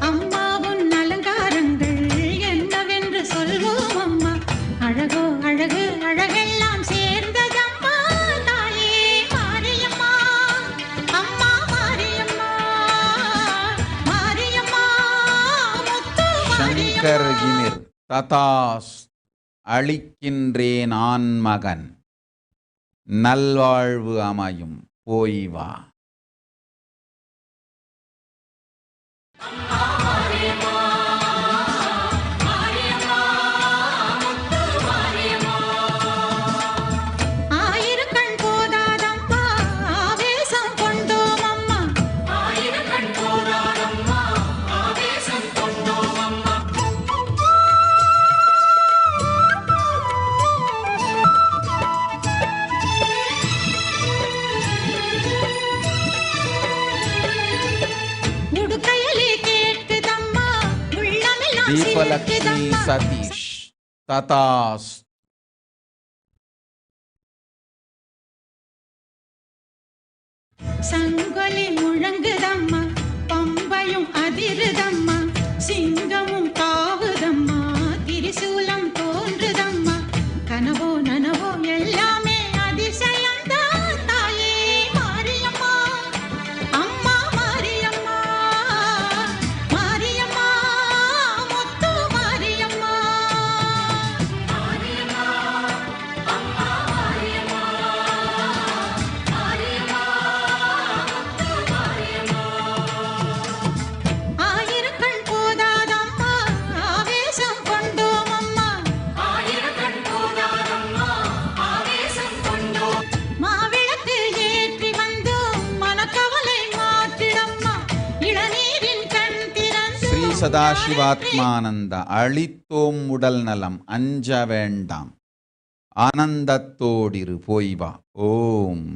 அம்மாவும் அகர்கிமிர் ததாஸ் அளிக்கின்றேன் ஆண்மகன் நல்வாழ்வு அமையும் போய் வா. ஆயிரக்கண் போதாதம்மா ஆவேசம் கொண்டோம் அம்மா. ஆயிரக்கண் போதாதம்மா ஆவேசம் கொண்டோம் அம்மா. உடுக்கையிலே கேட்குதம்மா உள்ளமெல்லாம் தீபலக்ஷ்மி சிரிக்குதம்மா. சதீஷ் ததாஸ். சங்கொலி முழங்குதம்மா பம்பையும் அதிருதம்மா சிங்கமும் தாவுதம்மா திரிசூலம் தோன்றுதம்மா கனவோ நனவோ எல்லாமே அதிசயம்தான் தாயே மாரியம்மா. அம்மா மாரியம்மா மாரியம்மா முத்து மாரியம்மா. மாரியம்மா அம்மா மாரியம்மா மாரியம்மா முத்து மாரியம்மா. ஆயிரக்கண் போதாதம்மா ஆவேசம் கொண்டோம் அம்மா. ஆயிரக்கண் போதாதம்மா ஆவேசம் கொண்டோம். மாவிளக்கு ஏற்றி வந்தோம் மனக்கவலை மாற்றிடம்மா இளநீரின் கண் திறந்து ஸ்ரீ சதாசிவாத்மானந்த அளித்தோம் உடல் நலம் அஞ்ச வேண்டாம் ஆனந்தத்தோடிரு போய் வா. ஓம்.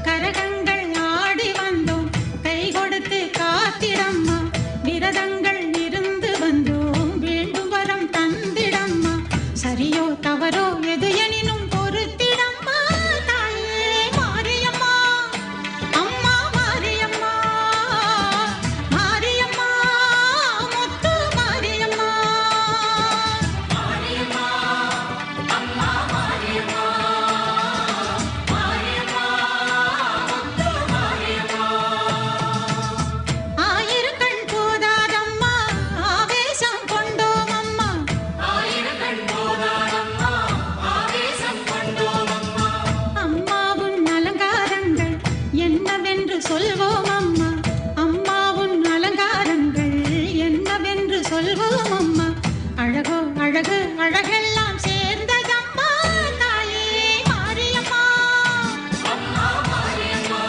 கரகங்கள் ஆடி வந்தோம் கை கொடுத்து காத்திடம்மா விரதங்கள் இருந்து வந்தோம் வேண்டும் வரம் தந்திடம்மா சரியோ தவறோ எது எனினும் பொறுத்திடம்மா தாயே மாரியம்மா. அம்மா மாரியம்மா மாரியம்மா முத்து மாரியம்மா. மாரியம்மா அம்மா மாரியம்மா மாரியம்மா முத்து மாரியம்மா. ஆயிரக்கண் போதாதம்மா ஆவேசம் கொண்டோம் அம்மா. ஆயிரக்கண் போதாதம்மா ஆவேசம் கொண்டோம் அம்மா. அம்மாவுன் அலங்காரங்கள் என்னவென்று சொல்வோம் அம்மா. அம்மாவுன் அலங்காரங்கள் என்னவென்று சொல்வோம் அம்மா. அழகோ அழகு அழகெல்லாம் சேர்ந்ததம்மா தாயே மாரியம்மா. அம்மா மாரியம்மா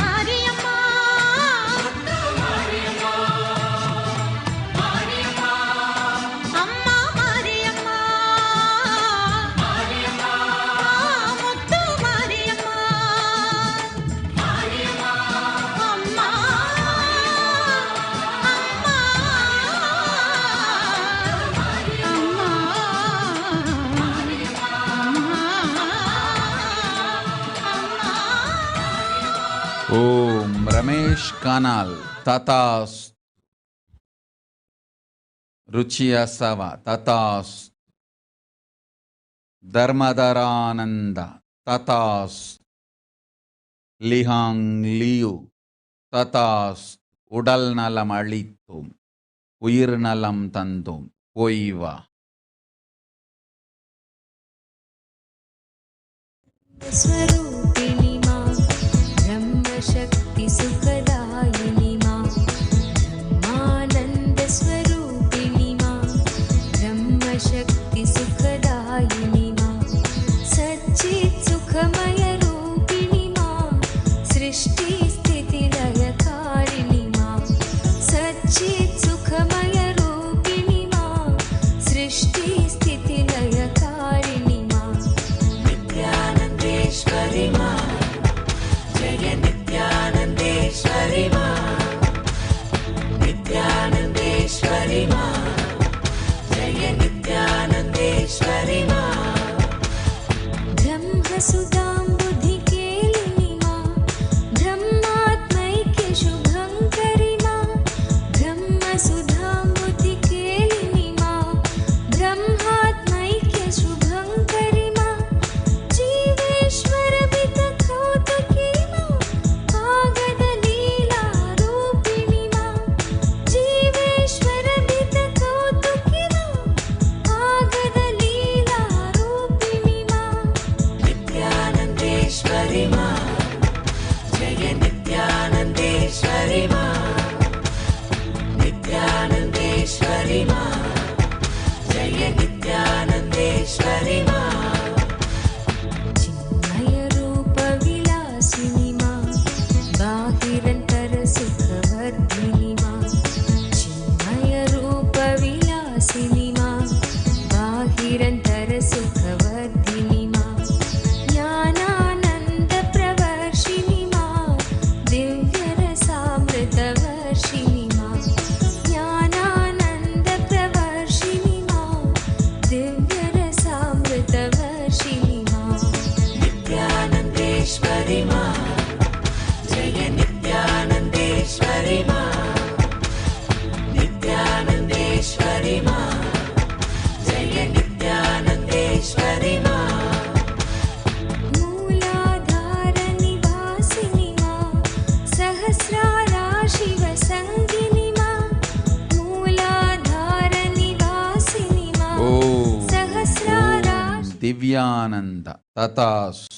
மாரியம்மா முத்து மாரியம்மா. மாரியம்மா அம்மா மாரியம்மா மாரியம்மா முத்து மாரியம்மா. மாரியம்மா அம்மா ஓம். ரமேஷ் கனால் ததாஸ். ருச்சியசவ ததாஸ். தர்மதரானந்த ததாஸ். லிஹாங் லியு ததாஸ். உடல் நலம் அளித்தோம் உயிர் நலம் தந்தோம் போய் வா. स्वरूपिणी मां ब्रह्मशक्ति सुखदायिनी मां ब्रह्मानन्द स्वरूपिणी मां ब्रह्मशक्ति सुखदायिनी मां सच्चित् सुखमय रूपिणी मां सृष्टि स्थिति लयकारिणी मां सच्चित् सुखमय रूपिणी मां सृष्टि स्थिति लयकारिणी मां नित्यानन्देश्वरि मां जय नित्यानन्देश्वरि मां नित्यानन्देश्वरि मां जय नित्यानन्देश्वरि मां ब्रह्मसुधां बुद्धिकेलिनी मां ब्रह्मात्मैक्य शुभङ्करि मां ब्रह्मसुधां बुद्धिकेलिनी मां ब्रह्मात्मैक्य शुभङ्करि मां जीवेश्वर वितकौतुकी मां कागदलीला रूपिणी नित्यानन्देश्वरि मा जय नित्यानन्देश्वरि मा चिन्मयरूपविलासिनि मा बाहिरन्तरसुखवर्धिनि मा चिन्मयरूपविलासिनि मा बाहिरन्तरसुखवर्धिनि मा ज्ञानानन्दप्रवर्षिणि मा दिव्यरसामृतवर्षिणि मा ज्ञानानन्दप्रवर्षिणि मा दिव्यरसामृतवर्षिणि मा नित्यानन्देश्वरि मा जय नित्यानन्देश्वरि मा नित्यानन्देश्वरि मा जय नित्यानन्देश्वरि मा मूलाधारनिवासिनि मा सहस्राराशिवसङ्गिनि मा मूलाधारनिवासिनि मा ఓం सहस्राराशि దివ్యానంద తథాస్తు.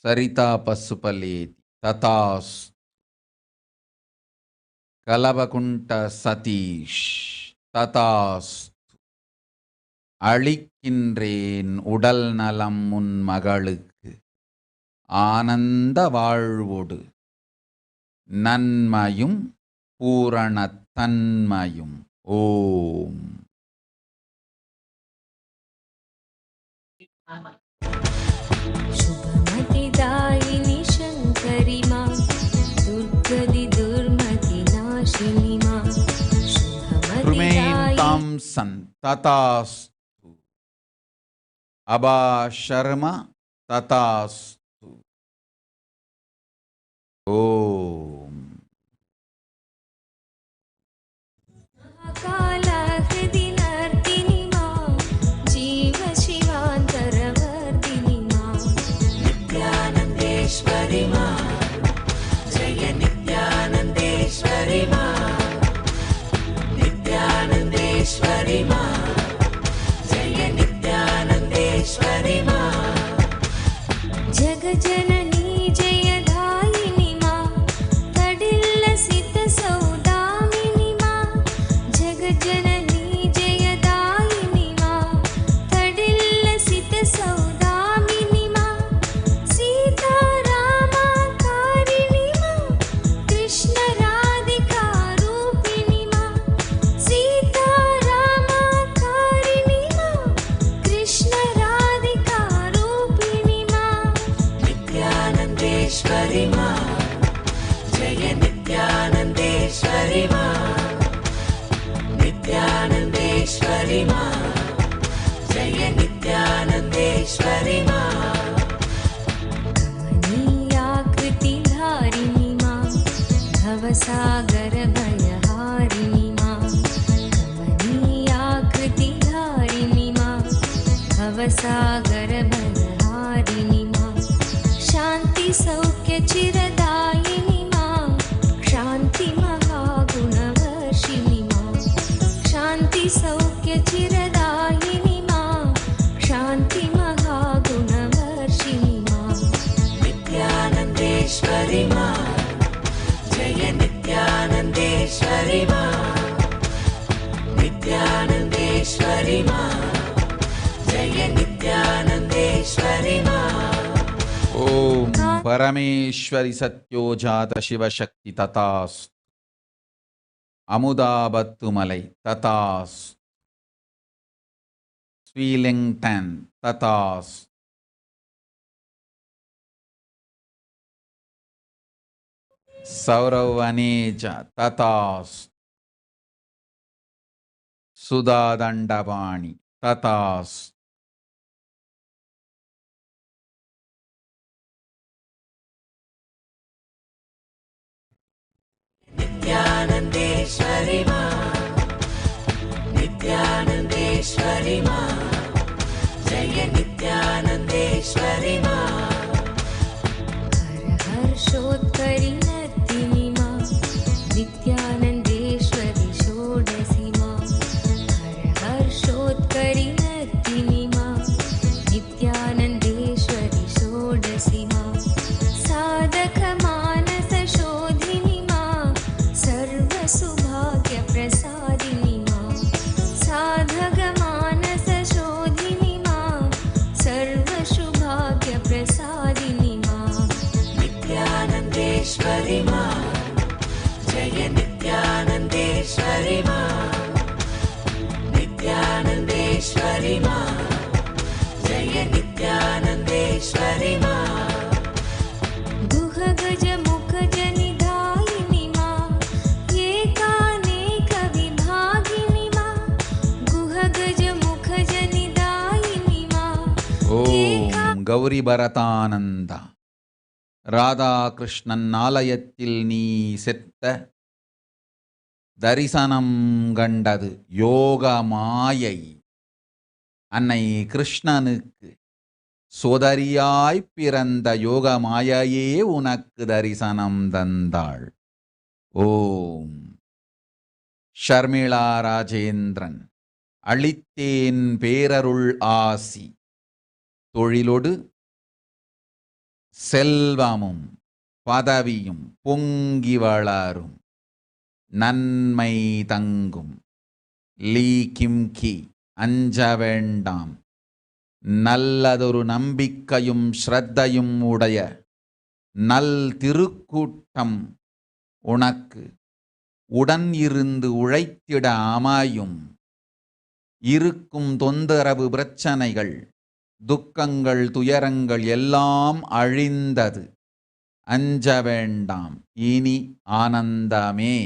సరితా పస్సుపలేతి తథాస్తు. కలవకుంట సతీష్ తథాస్తు. அளிக்கின்றேன் உடல் நலம் உன் மகளுக்கு ஆனந்த வாழ்வோடு நன்மையும் பூரணத்தன்மையும். ஓம் शुभमतिदायिनि शङ्करि मा दुर्गति दुर्मतिनाशिनि मा రుమేం शुभमतिदायिनि తాం సన్ తథాస్తు. అబా శర్మ తథాస్తు. ఓం कालहृदि नर्तिनि मा जीवशिवान्तरवर्धिनि मा नित्यानन्देश्वरि मा जय नित्यानन्देश्वरि मा नित्यानन्देश्वरि मा जय नित्यानन्देश्वरि मा जगजननी जयदायिनि मा तडिल्लसितसौदामिनि मा जगजननी जयदायिनि मा तडिल्लसितसौदामिनि मा सीतारामाकारिणि मा कृष्णराधिकारूपिणि मा सीतारामाकारिणि मा कृष्णराधिकारूपिणि मा नित्यानन्देश्वरि मा जय नित्यानन्देश्वरि मा नित्यानन्देश्वरि मा जय नित्यानन्देश्वरि मा कमनीयाकृतिधारिणि मा भवसागरभयहारिणि मा कमनीयाकृतिधारिणि मा भवसागरभयहारिणि मा शान्तिसौख्यचिरदायिनि मा क्षान्तिमहागुणवर्षिणि मा शान्तिसौख्यचिरदायिनि मा क्षान्तिमहागुणवर्षिणि मा नित्यानन्देश्वरि मा जय नित्यानन्देश्वरि मा नित्यानन्देश्वरि मा जय नित्यानन्देश्वरि मा ఓం పరమేశ్వరి సత్యోజాత శివశక్తి తథాస్తు. అముదాబత్తుమలై తథాస్తు. స్వీలింగ్టన్ తథాస్తు. సౌరవ్ అనేజ తథాస్తు. సుధాదండపాణి తథాస్తు. नित्यानन्देश्वरि मा नित्यानन्देश्वरि मा जय नित्यानन्देश्वरि मा हर्षोत्करि नर्तिनि मा नित्यानन्देश्वरि षोडशि मा हर्षोत्करि नर्तिनि मा नित्यानन्देश्वरि षोडशि मा साधकमानसशोधिनि मा सर्वसुभाग्यप्रसादिनि मा கௌரி பரதானந்தா ராதாகிருஷ்ணன் ஆலயத்தில் நீ செத்த தரிசனம் கண்டது யோக மாயை. அன்னை கிருஷ்ணனுக்கு சோதரியாய் பிறந்த யோக மாயையே உனக்கு தரிசனம் தந்தாள். ஓம். ஷர்மிளா ராஜேந்திரன் அளித்தேன் பேரருள் ஆசி. தொழிலொடு செல்வமும் பதவியும் பொங்கி வளரும், நன்மை தங்கும். லீ கிம்கி அஞ்ச வேண்டாம், நல்லதொரு நம்பிக்கையும் ஸ்ரத்தையும் உடைய நல் திருக்கூட்டம் உனக்கு உடன் இருந்து உழைத்திட அமையும். இருக்கும் தொந்தரவு பிரச்சனைகள் துக்கங்கள் துயரங்கள் எல்லாம் அழிந்தது. அஞ்ச வேண்டாம், இனி ஆனந்தமே.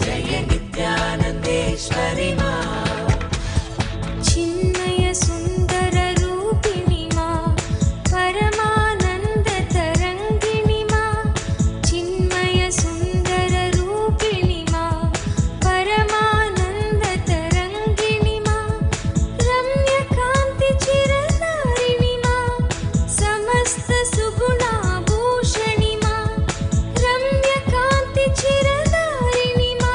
जय नित्यानन्देश्वरि मा चिन्मय सुन्दर रूपिणि मा परमानन्द तरङ्गिणि मा चिन्मय सुन्दर रूपिणि मा परमानन्द तरङ्गिणि मा रम्यकान्ति चिरधारिणि मा समस्त सुगुणाभूषणि मा रम्यकान्ति चिरधारिणि मा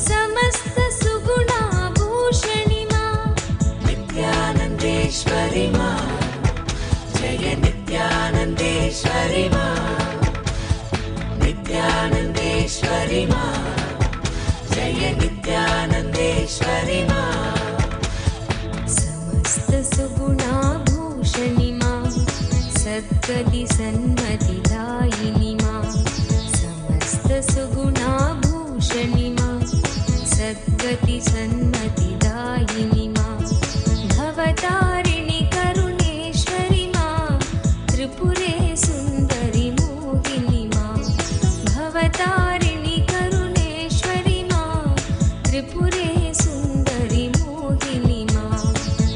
समस्त सुगुणाभूषणि मा नित्यानन्देश्वरि मा जय नित्यानन्देश्वरि मा नित्यानन्देश्वरि मा जय नित्यानन्देश्वरि मा समस्त सुगुणाभूषणि मा सद्गति सन्मतिदायिनि मा समस्त सुगुणाभूषणि मा सद्गति सन्मतिदायिनि मा भवतारिणि करुणेश्वरि मा त्रिपुरे सुन्दरि मोहिनि मा भवतारिणि करुणेश्वरि मा त्रिपुरे सुन्दरि मोहिनि मा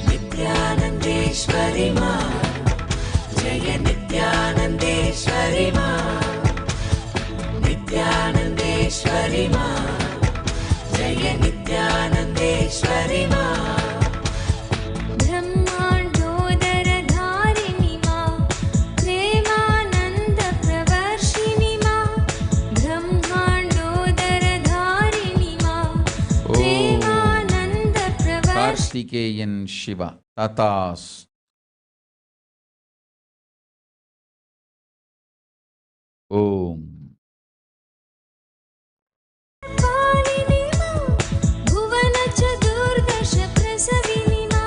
नित्यानन्देश्वरि मा जय नित्यानन्देश्वरि मा नित्यानन्देश्वरि मा जय नित्यानन्देश्वरि मा ब्रह्माण्डोदरधारिणि मा प्रेमानन्दप्रवर्षिणि मा ब्रह्माण्डोदरधारिणि मा प्रेमानन्दप्रवर्षिणि கார்த்திகேயன் சிவா ததாஸ். ஓம். पालिनि मा भुवनचतुर्दश प्रसविनि मा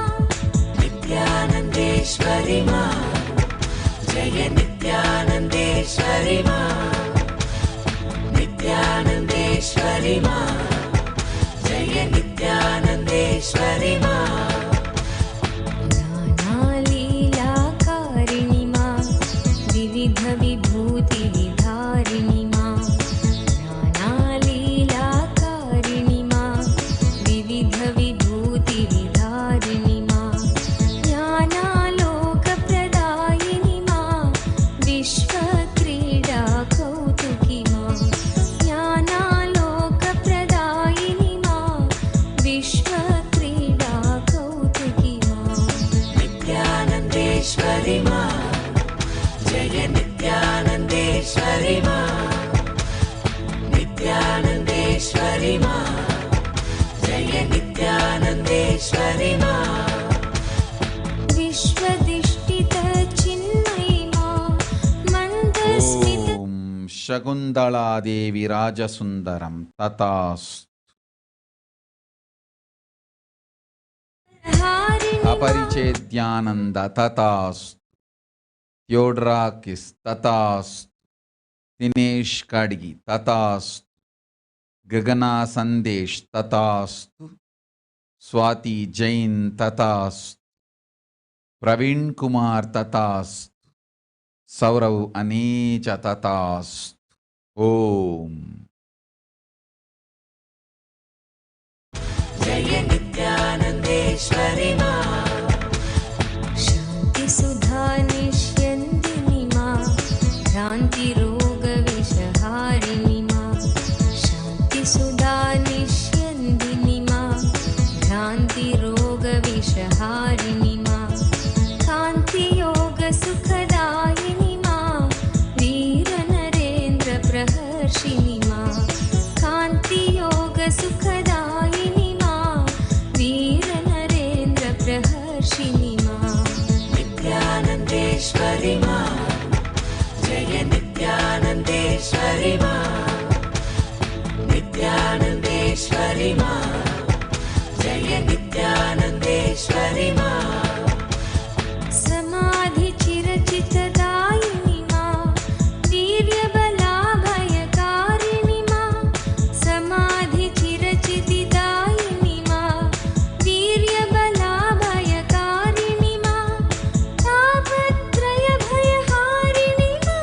नित्यानन्देश्वरि मा जय नित्यानन्देश्वरि मा नित्यानन्देश्वरि मा जय नित्यानन्देश्वरि मा नानालीलाकारिणि मा विविधविभूतिविधारिणि मा नानालीलाकारिणि मा विविधविभूतिविधारिणि मा ज्ञानालोकप्रदायिनि मा विश्वक्रीडा कौतुकि मा ज्ञानालोकप्रदायिनि मा विश्वक्रीडा कौतुकि मा नित्यानन्देश्वरि मा जय नित्यानन्देश्वरि मा नित्यानन्देश्वरि मा जय नित्यानन्देश्वरि मा विश्वदिष्टितचिन्मयि मा मन्दस्मित ஓம். சகுந்தளாதேவி ராஜசுந்தரம் ததாஸ். हारिणि अपरिचेद्यानन्द ततास्. थियोड्राकिस् ततास्. दिनेश काडगी ततास्. गगना संदेश ततास्तु. स्वाति जैन ततास्तु. प्रवीण कुमार ततास्तु. सौरव अनेच ततास्तु. ओम. जय नित्यानन्देश्वरि मा शान्तिसुधा निष्यन्दिनि मा भ्रान्तिरोगविषहारिणि मा शान्तिसुधा निष्यन्दिनि मा भ्रान्तिरोगविषहारिणि मा कान्तियोगसुखदायिनि मा वीरनरेन्द्रप्रहर्षिणि मा कान्तियोगसुखदायिनि मा वीरनरेन्द्रप्रहर्षिणि मा नित्यानन्देश्वरि मा जय नित्यानन्देश्वरि मा नित्यानन्देश्वरि मा जय नित्यानन्देश्वरि मा समाधिचिरचितदायिनि मा वीर्यबलाभयकारिणि मा समाधिचिरचितिदायिनि मा वीर्यबलाभयकारिणि मा तापत्रयभयहारिणि मा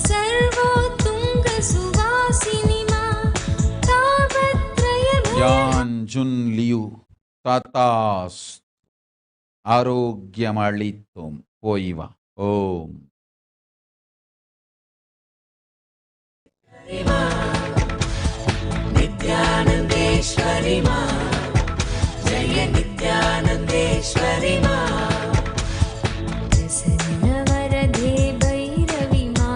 सर्वोत्तुङ्गसुवासिनि मा तापत्रयभय யான் ஜுன் லியு ததாஸ் ஆரோக்கியமளித்தோம் போய் வா. ஓம். नित्यानन्देश्वरि मा जय नित्यानन्देश्वरि मा प्रसन्नवरदे भैरवि मा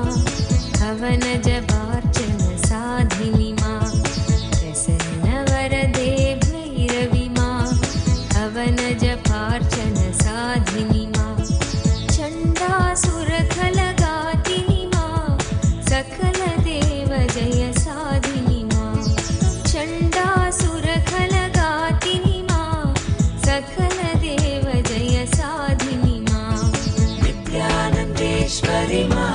हवनजपार्चन साधिनि मा प्रसन्नवरदे भैरवि मा हवनजपार्चन साधिनि मा चण्डासुरखलगातिनि मा सकलदेव जय साधिनि मा चण्डासुरखलगातिनि मा सकलदेव जय साधिनि मा नित्यानन्देश्वरि मा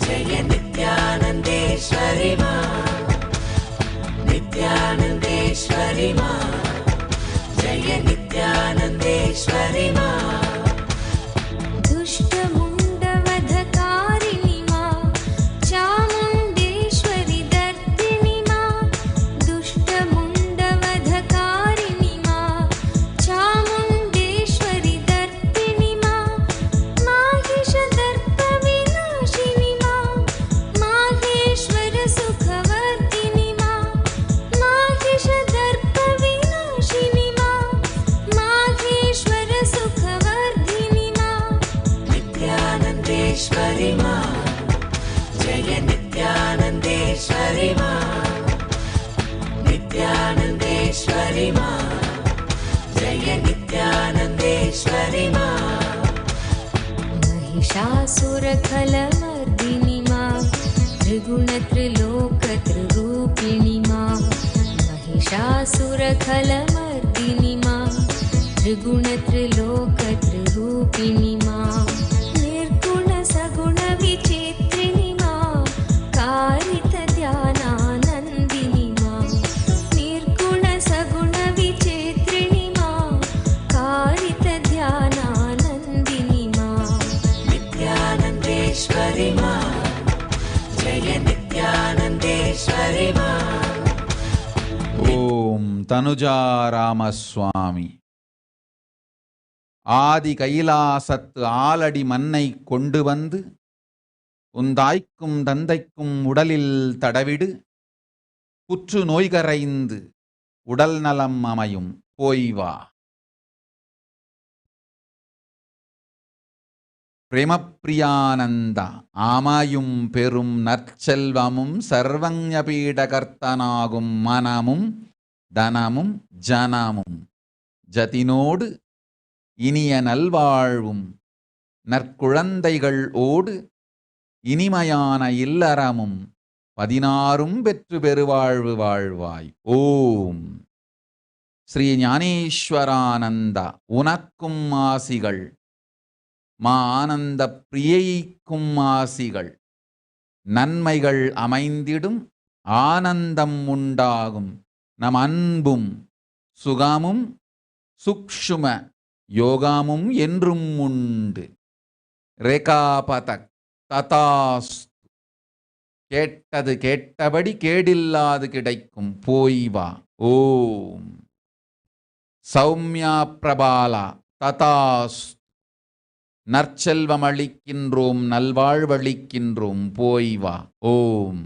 जय नित्यानन्देश्वरि मा नित्यानन्देश्वरि मा जय नित्यानन्देश्वरि मा दुष्टमुण्डवधकारिणि मा चामुण्डेश्वरि दर्दिनि मा दुष्टमुण्डवधकारिणि मा चामुण्डेश्वरि दर्पिणि मा माहिषदर्पविनाशिनि मा माहेश्वरसुखवर्धिनि मा माहिषदर्पविनाशिनि मा माहेश्वरसुखवर्धिनि मा नित्यानन्देश्वरि मा जय नित्यानन्देश्वरि मा नित्यानन्देश्वरि मा जय नित्यानन्देश्वरि मा महिषासुरखलमर्दिनि मा त्रिगुणत्रिलोकत्रिरूपिणि मा महिषासुरखलमर्दिनि मा त्रिगुणत्रिलोकत्रिरूपिणि मा निर्गुणसगुणविचित्रिणि मा कारितध्यानानन्दिनि मा निर्गुणसगुणविचित्रिणि मा कारितध्यानानन्दिनि मा नित्यानन्देश्वरि मा जय नित्यानन्देश्वरि मा ஓம் தனுஜாராமசுவாமி. ஆதி கைலாசத்து ஆலடி மண்ணை கொண்டு வந்து உந்தாய்க்கும் தந்தைக்கும் உடலில் தடவிடு புற்று நோய்கரைந்து உடல் நலம் அமையும் போய் வா. பிரேமப்பிரியானந்தா ஆமாயும் பெரும் நற்செல்வமும் சர்வஞபீடகர்த்தனாகும் மனமும் தனமும் ஜனமும் ஜதினோடு இனிய நல்வாழ்வும் நற்குழந்தைகள் ஓடு இனிமையான இல்லறமும் 16 பெற்று பெருவாழ்வு வாழ்வாய். ஓம். ஸ்ரீ ஞானேஸ்வரானந்தா உனக்கும் ஆசிகள், மா ஆனந்த பிரியைக்கும் ஆசிகள். நன்மைகள் அமைந்திடும், ஆனந்தம் உண்டாகும், நம் அன்பும் சுகமும் சுக்ஷும யோகமும் என்றும் உண்டு. ரேகாபதக் ததாஸ்து. கேட்டது கேட்டபடி கேடில்லாது கிடைக்கும். போய் வா. ஓம். சௌமியா பிரபாலா ததாஸ். நற்செல்வமளிக்கின்றோம், நல்வாழ்வளிக்கின்றோம், போய் வா. ஓம்.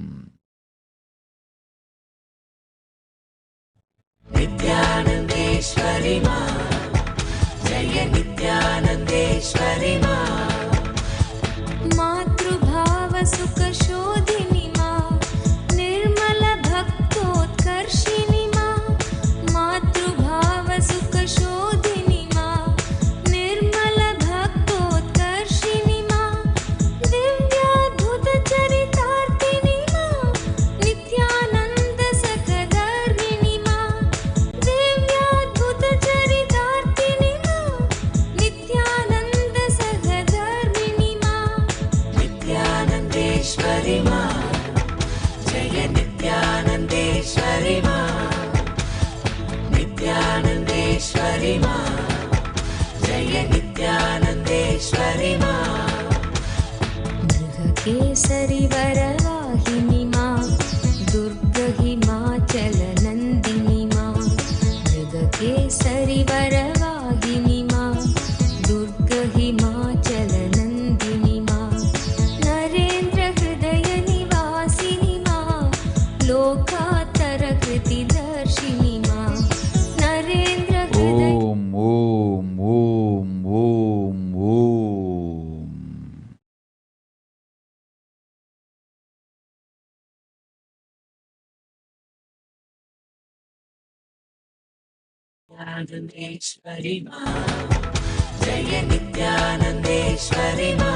नित्यानन्देश्वरि मा जय नित्यानन्देश्वरि मा मातृभाव सुख शोधिनि मा निर्मल भक्तोत्कर्षिणि मा मातृभाव सुख शोधिनि मा निर्मल भक्तोत्कर्षिणि मा दिव्याद्भुत चरितार्थिनि मा नित्यानन्द सकधर्मिणि मा दिव्याद्भुत चरितार्थिनि मा नित्यानन्द सकधर्मिणि मा नित्यानन्देश्वरि मा जय नित्यानन्देश्वरि मा नित्यानन्देश्वरि मा जय नित्यानन्देश्वरि मा गृहकेसरि वरवाहिनि मा दुर्गहिमाचलनन्दिनि मा मृगकेसरि वरवाहिनि मा दुर्गहिमाचलनन्दिनि मा नरेन्द्र हृदय निवासिनि मा लोकात्तरकृतिदर्शिनि मा नरेन्द्र हृदय ஓம் ஓம் ஓம் ஓம் ஓம். नित्यानन्देश्वरि मा जय नित्यानन्देश्वरि मा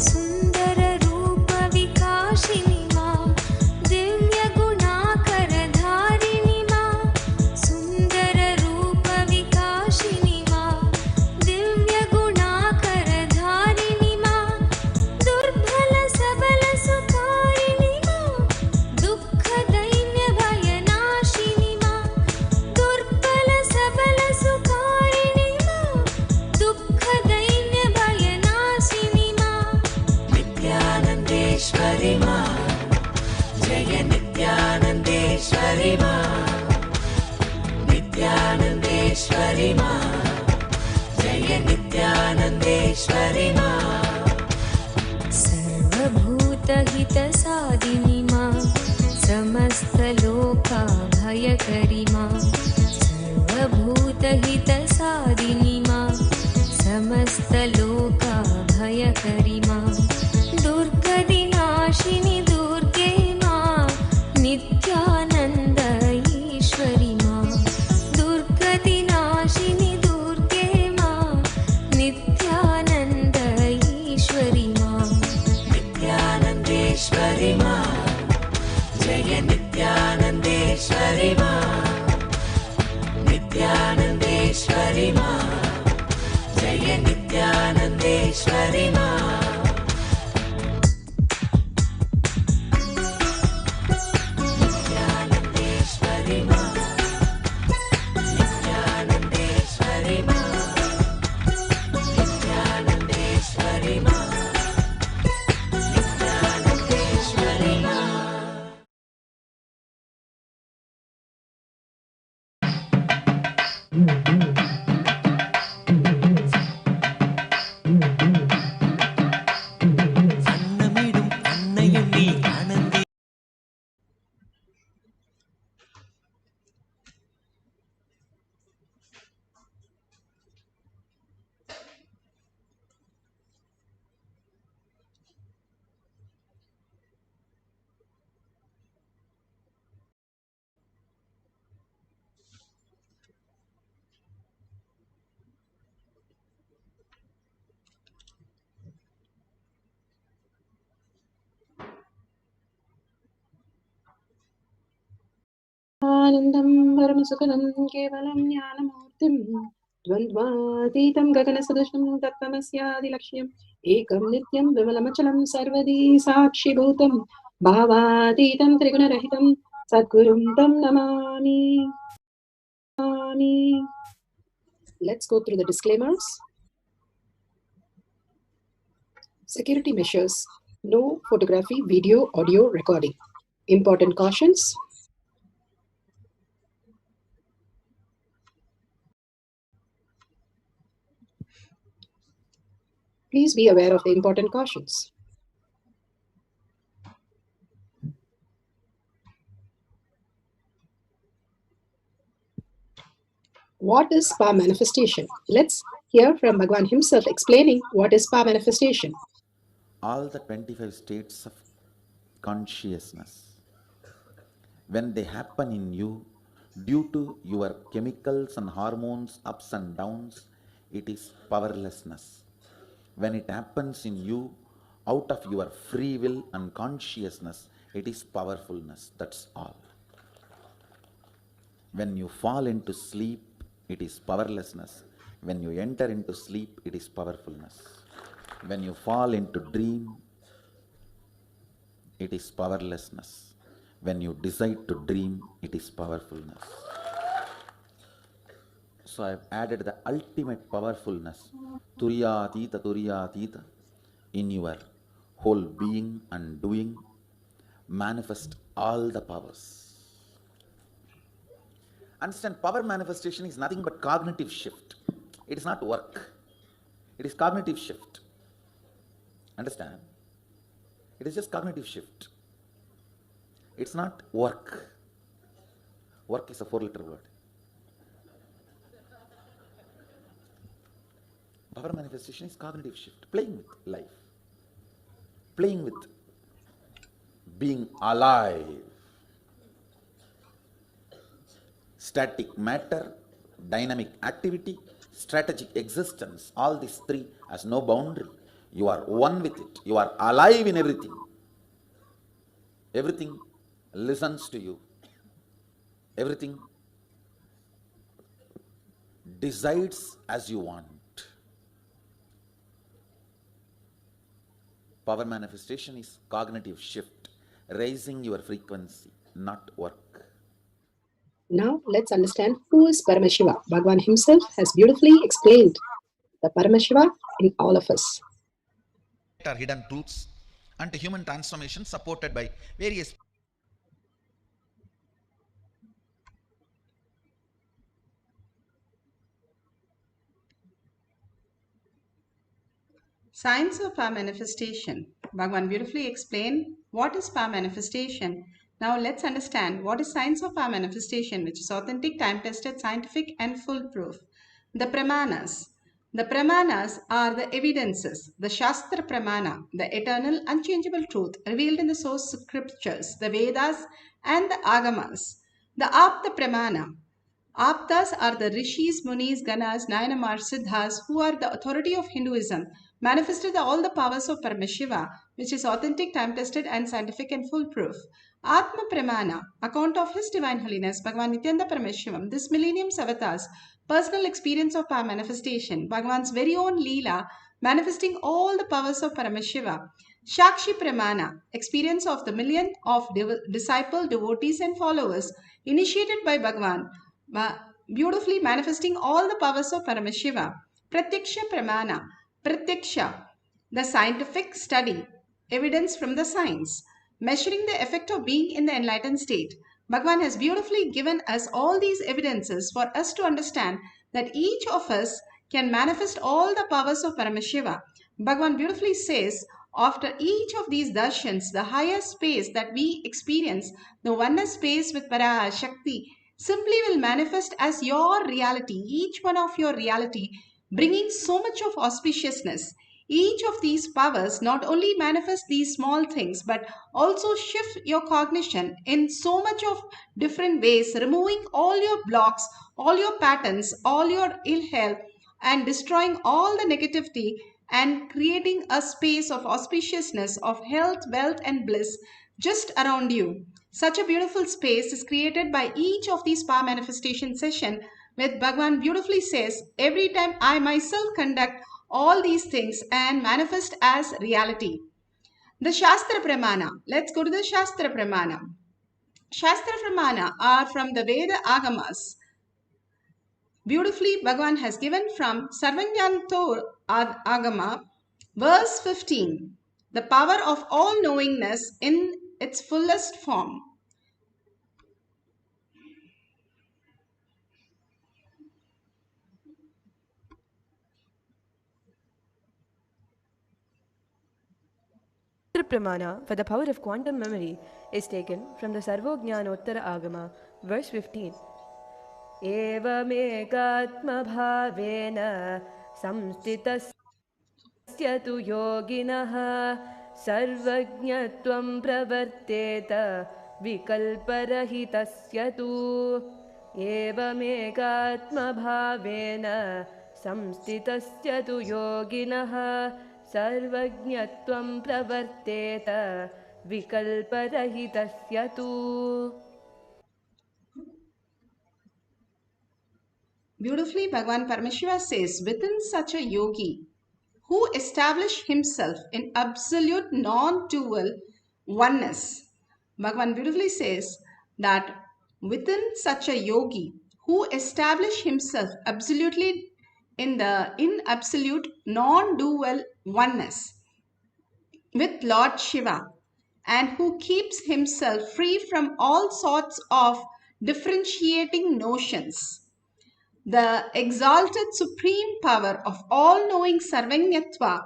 सुन्दर रूप विकाशिनि मा दिव्य गुणाकरधारिणि मा सुन्दर रूप विकाशिनि मा दिव्य गुणाकरधारिणि मा दुर्बल सबल सुखारिणि मा दुःख दैन्य भयनाशिनि मा दुर्बल सबल सुखारिणि मा दुःख दैन्य भयनाशिनि मा नित्यानन्देश्वरि मा जय नित्यानन्देश्वरि मा नित्यानन्देश्वरि मा जय नित्यानन्देश्वरि मा सर्वभूतहितसादिनि मा समस्तलोकाभयकरि मा सर्वभूतहितसादिनि मा समस्तलोकाभयकरि मा दुर्गदिनाशिनि दुर्गे मा नित्यानन्द ईश्वरि मा दुर्गदिनाशिनि दुर्गे मा नित्यानन्द ईश्वरि मा नित्यानन्देश्वरि मा जय नित्यानन्देश्वरि मा नित्यानन्देश्वरि मा जय नित्यानन्देश्वरि मा नित्यानन्देश्वरि मा नित्यानन्देश्वरि मा नित्यानन्देश्वरि मा नित्यानन्देश्वरि मा அன்னமிடும் அன்னையும் நீ ஆனந்தி आनन्दं परमसुखदं केवलं ज्ञानमूर्तिं द्वन्द्वातीतं गगनसदृशं तत्त्वमस्यादिलक्ष्यम् एकं नित्यं विमलमचलं सर्वदी साक्षिभूतं भावातीतं त्रिगुणरहितं सद्गुरुं तं Namami. Let's go through the disclaimers. Security measures. No photography, video, audio recording. Important cautions. Please be aware of the important cautions. What is spa manifestation? Let's hear from Bhagwan himself explaining what is spa manifestation. All the 25 states of consciousness, when they happen in you, due to your chemicals and hormones ups and downs, it is powerlessness. When it happens in you, out of your free will and consciousness, it is powerfulness. That's all. When you fall into sleep, it is powerlessness. When you enter into sleep, it is powerfulness. When you fall into dream, it is powerlessness. When you decide to dream, it is powerfulness. So I have added the ultimate powerfulness, Turiyatita, in your whole being and doing. Manifest all the powers. Understand, power manifestation is nothing but cognitive shift. It is not work. It is cognitive shift. Understand? It is just cognitive shift. It's not work. Work is a 4-letter word. Power manifestation is cognitive shift. Playing with life. Playing with being alive. Static matter, dynamic activity, strategic existence, all these three has no boundary. You are one with it. You are alive in everything. Everything listens to you. Everything decides as you want. Power manifestation is cognitive shift, raising your frequency, not work. Now let's understand who is Paramashiva. Bhagwan himself has beautifully explained the Paramashiva in all of us. Are hidden truths and human transformation supported by various Science of power manifestation. Bhagwan beautifully explained what is power manifestation. Now let's understand what is science of power manifestation, which is authentic, time-tested, scientific and foolproof. The Pramanas. The Pramanas are the evidences, the Shastra Pramana, the eternal, unchangeable truth revealed in the source scriptures, the Vedas and the Agamas. The Apta Pramana. Aptas are the rishis, munis, ganas, nayanamar, siddhas, who are the authority of Hinduism, manifested all the powers of Paramashiva, which is authentic, time-tested and scientific and foolproof. Atma Pramana, account of His Divine Holiness, Bhagavan Nithyananda Paramashivam, this millennium's avatars, personal experience of power manifestation, Bhagavan's very own Leela, manifesting all the powers of Paramashiva. Shakshi Pramana, experience of the million of disciple, devotees and followers, initiated by Bhagavan, beautifully manifesting all the powers of Paramashiva. Pratyaksha Pramana, Pratyaksha, the scientific study, evidence from the science, measuring the effect of being in the enlightened state. Bhagavan has beautifully given us all these evidences for us to understand that each of us can manifest all the powers of Paramashiva. Bhagavan beautifully says, after each of these darshans, the higher space that we experience, the oneness space with Parashakti, simply will manifest as your reality, each one of your reality, bringing so much of auspiciousness. Each of these powers not only manifest these small things, but also shift your cognition in so much of different ways, removing all your blocks, all your patterns, all your ill health, and destroying all the negativity and creating a space of auspiciousness, of health, wealth, and bliss just around you. Such a beautiful space is created by each of these power manifestation session, with Bhagwan beautifully says, every time I myself conduct all these things and manifest as reality. The Shastra Pramana. Let's go to the Shastra Pramana. Shastra Pramana are from the Veda Agamas. Beautifully, Bhagwan has given from Sarvajnanto Agama, verse 15, the power of all knowingness in its fullest form. pramana for the power of quantum memory is taken from the Sarvojnanottara Agama, verse 15. Evamekatmabhavena samstitasya tu yoginah sarvajñatvam pravarteta vikalparahitasya tu. Evamekatmabhavena samstitasya tu yoginah sarvajñatvam pravarteta vikalparahitasya tu. Beautifully, Bhagavan Paramashiva says, within such a yogi who established himself in absolute non-dual oneness, Bhagavan beautifully says that within such a yogi who established himself absolutely in absolute non-dual oneness with Lord Shiva, and who keeps himself free from all sorts of differentiating notions, the exalted supreme power of all-knowing Sarvanyatva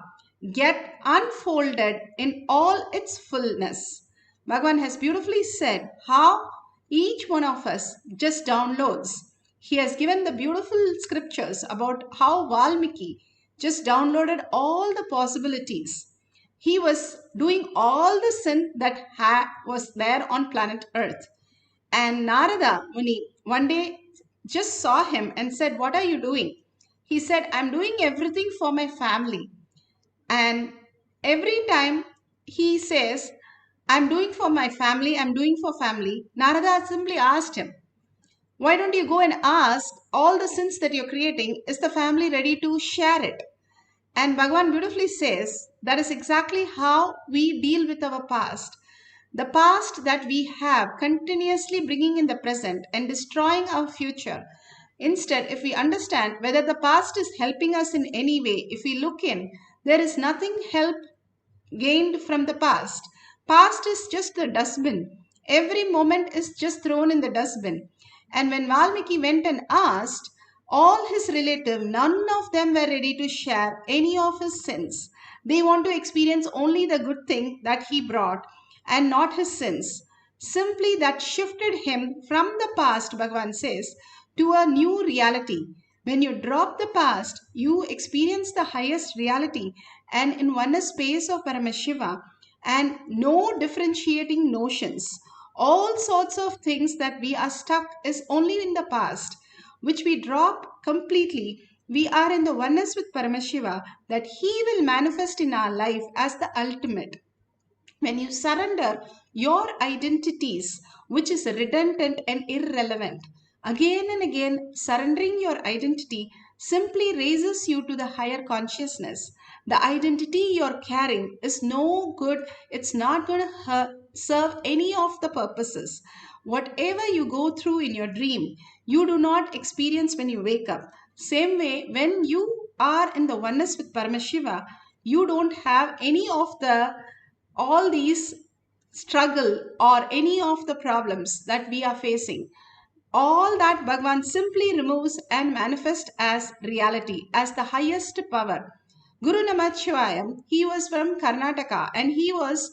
get unfolded in all its fullness. Bhagavan has beautifully said how each one of us just downloads. He has given the beautiful scriptures about how Valmiki just downloaded all the possibilities. He was doing all the sin that was there on planet Earth. And Narada Muni one day just saw him and said, "What are you doing?" He said, "I'm doing everything for my family." And every time he says, "I'm doing for my family, I'm doing for family," Narada simply asked him, "Why don't you go and ask all the sins that you're creating, is the family ready to share it?" And Bhagavan beautifully says that is exactly how we deal with our past. The past that we have continuously bringing in the present and destroying our future. Instead, if we understand whether the past is helping us in any way, if we look in, there is nothing help gained from the past. Past is just the dustbin. Every moment is just thrown in the dustbin. And when Valmiki went and asked, all his relatives, none of them were ready to share any of his sins. They want to experience only the good thing that he brought and not his sins. Simply that shifted him from the past, Bhagavan says, to a new reality. When you drop the past, you experience the highest reality and in one space of Paramashiva and no differentiating notions. All sorts of things that we are stuck is only in the past, which we drop completely. We are in the oneness with Paramashiva that he will manifest in our life as the ultimate. When you surrender your identities, which is redundant and irrelevant, again and again surrendering your identity simply raises you to the higher consciousness. The identity you're carrying is no good, it's not going to serve any of the purposes. Whatever you go through in your dream, you do not experience when you wake up. Same way, when you are in the oneness with Paramashiva, you don't have any of the all these struggle or any of the problems that we are facing. All that Bhagavan simply removes and manifests as reality, as the highest power. Guru Namachivayam, he was from Karnataka and he was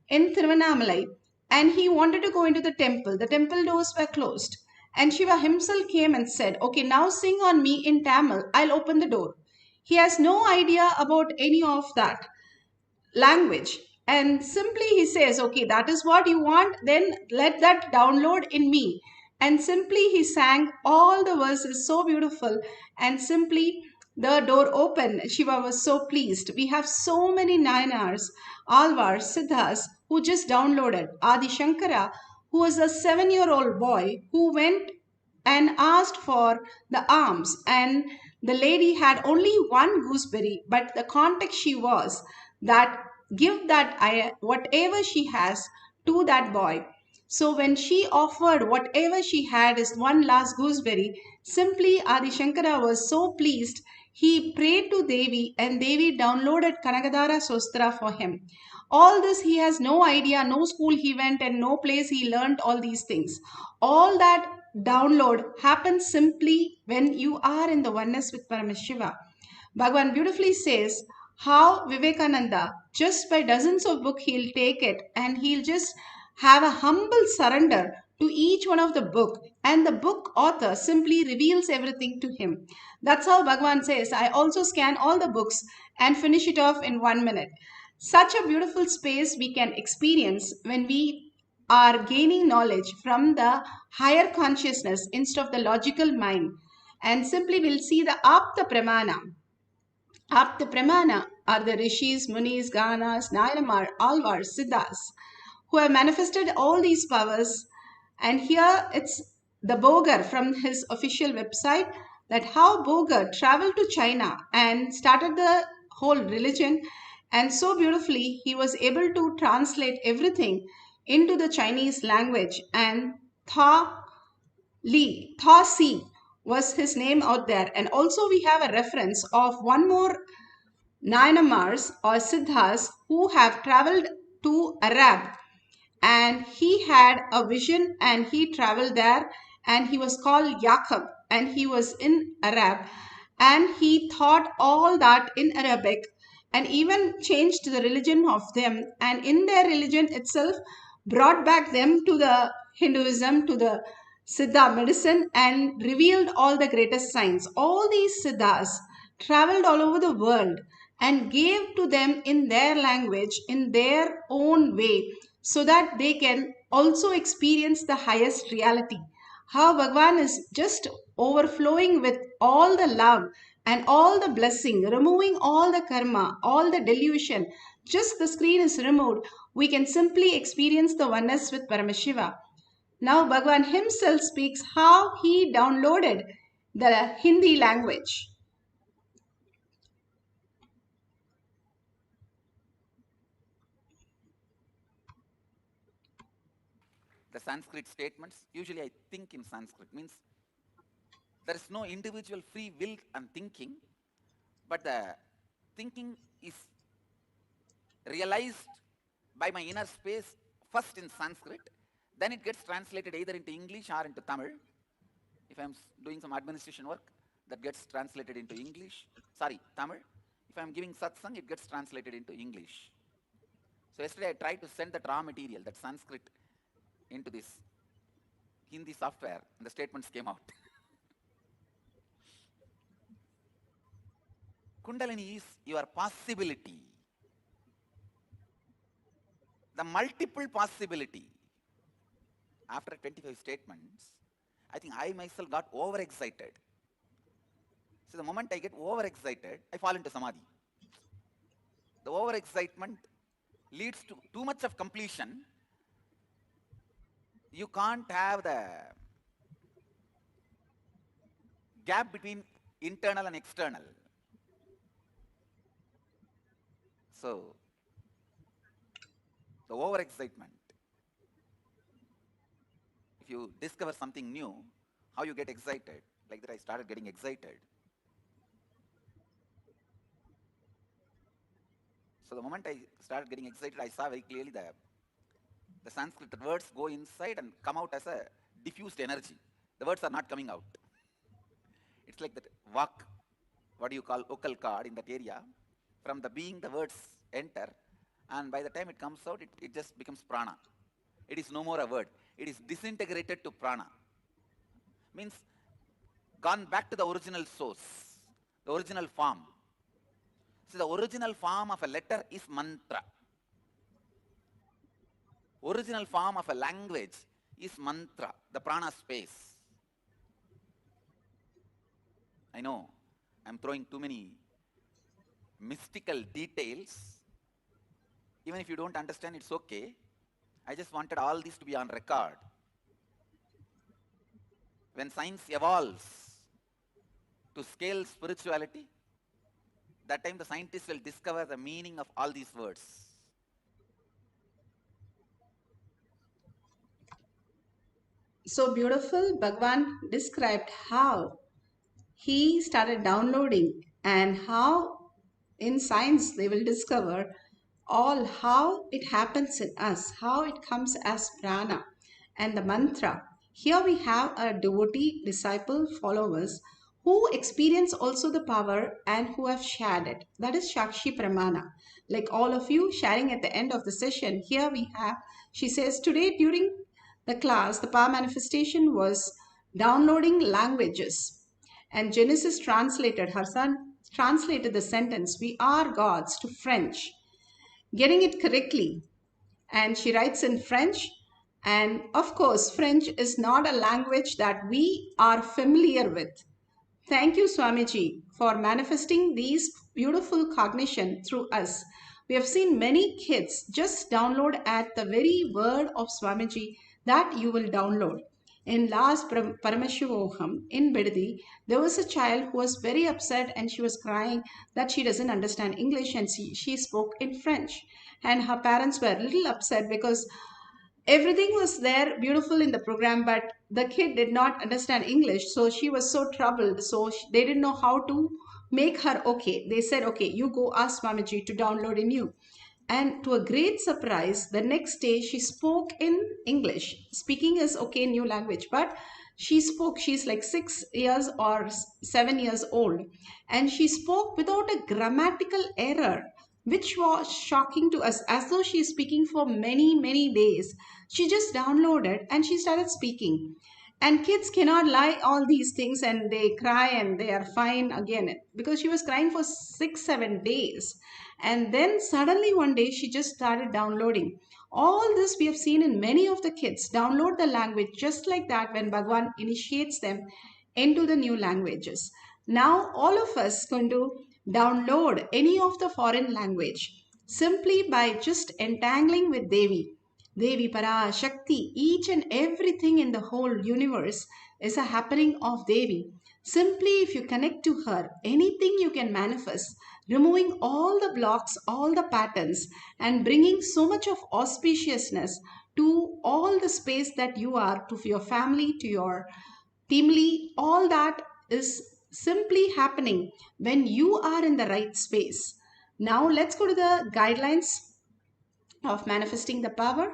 in Tiruvannamalai and he wanted to go into the temple. The temple doors were closed. And Shiva himself came and said, "Okay, now sing on me in Tamil, I'll open the door." He has no idea about any of that language, and simply he says, "Okay, that is what you want, then let that download in me." And simply he sang all the verses so beautiful, and simply the door opened. Shiva was so pleased. We have so many Nayanars, Alvars, Siddhas who just downloaded. Adi Shankara, who was a 7-year-old boy who went and asked for the alms, and the lady had only one gooseberry, but the context she was that give that whatever she has to that boy. So when she offered whatever she had is one last gooseberry, simply Adi Shankara was so pleased. He prayed to Devi and Devi downloaded Kanagadhara Sostra for him. All this he has no idea, no school he went and no place he learned all these things. All that download happens simply when you are in the oneness with Paramashiva. Bhagavan beautifully says How Vivekananda, just by dozens of books, he'll take it and he'll just have a humble surrender to each one of the book, and the book author simply reveals everything to him. That's how Bhagavan says, I also scan all the books and finish it off in 1 minute. Such a beautiful space we can experience when we are gaining knowledge from the higher consciousness instead of the logical mind, and simply we'll see the Apta Pramana. Apta Pramana are the rishis, munis, ganas, nayanamar, alvars, siddhas who have manifested all these powers. And here it's the Bogar from his official website, that how Bogar traveled to China and started the whole religion, and so beautifully he was able to translate everything into the Chinese language. And Tha Si was his name out there. And also we have a reference of one more Nayanamars or Siddhas who have traveled to Arab, and he had a vision and he traveled there, and he was called Yaqub, and he was in Arab, and he taught all that in Arabic and even changed the religion of them, and in their religion itself brought back them to the Hinduism, to the Siddha medicine, and revealed all the greatest science. All these Siddhas traveled all over the world and gave to them in their language, in their own way, so that they can also experience the highest reality. How Bhagwan is just overflowing with all the love and all the blessing, removing all the karma, all the delusion. Just the screen is removed, we can simply experience the oneness with Paramashiva. Now Bhagwan himself speaks how he downloaded the Hindi language. The Sanskrit statements, usually I think in Sanskrit, means there is no individual free will and thinking, but the thinking is realized by my inner space first in Sanskrit, then it gets translated either into English or into Tamil. If I'm doing some administration work, that gets translated into English, Tamil. If I'm giving satsang, it gets translated into English. So yesterday I tried to send that raw material, that Sanskrit, into this Hindi software, and the statements came out. Kundalini is your possibility, the multiple possibility. After 25 statements, I think I myself got overexcited. So the moment I get overexcited, I fall into samadhi. The overexcitement leads to too much of completion. You can't have the gap between internal and external. So, the overexcitement. If you discover something new, how you get excited? Like that I started getting excited. So the moment I started getting excited, I saw very clearly the Sanskrit words go inside and come out as a diffused energy. The words are not coming out. It's like that vak, what do you call vocal cord in that area. From the being, the words enter, and by the time it comes out, it just becomes prana. It is no more a word. It is disintegrated to prana. Means gone back to the original source, the original form. So the original form of a letter is mantra. Original form of a language is mantra, the prana space. I know I'm throwing too many mystical details. Even if you don't understand, it's okay. I just wanted all this to be on record. When science evolves to scale spirituality, that time the scientists will discover the meaning of all these words. So beautiful, Bhagwan described how he started downloading, and how in science they will discover all how it happens in us, how it comes as prana and the mantra. Here we have a devotee, disciple, followers who experience also the power and who have shared it. That is Shakshi Pramana. Like all of you sharing at the end of the session, here we have, she says, today during the class, the power manifestation was downloading languages. And Genesis translated, her son translated the sentence, we are gods, to French, getting it correctly. And she writes in French. And of course, French is not a language that we are familiar with. Thank you, Swamiji, for manifesting these beautiful cognition through us. We have seen many kids just download at the very word of Swamiji that you will download. In last Paramashivoham in Bidadi, there was a child who was very upset and she was crying that she doesn't understand English and she spoke in French. And her parents were a little upset because everything was there beautiful in the program, but the kid did not understand English, so she was so troubled. So they didn't know how to make her okay. They said, okay, you go ask Swamiji to download in you. And to a great surprise, the next day she spoke in English. Speaking is okay, new language, but she spoke. She's like 6 years or 7 years old, and she spoke without a grammatical error, which was shocking to us, as though she's speaking for many, many days. She just downloaded and she started speaking. And kids cannot lie all these things and they cry and they are fine again, because she was crying for 6, 7 days. And then suddenly one day she just started downloading. All this we have seen in many of the kids download the language just like that when Bhagwan initiates them into the new languages. Now all of us going to download any of the foreign language simply by just entangling with Devi. Devi, Parashakti, each and everything in the whole universe is a happening of Devi. Simply if you connect to her, anything you can manifest, removing all the blocks, all the patterns, and bringing so much of auspiciousness to all the space that you are, to your family, to your teamly, all that is simply happening when you are in the right space. Now let's go to the guidelines of manifesting the power.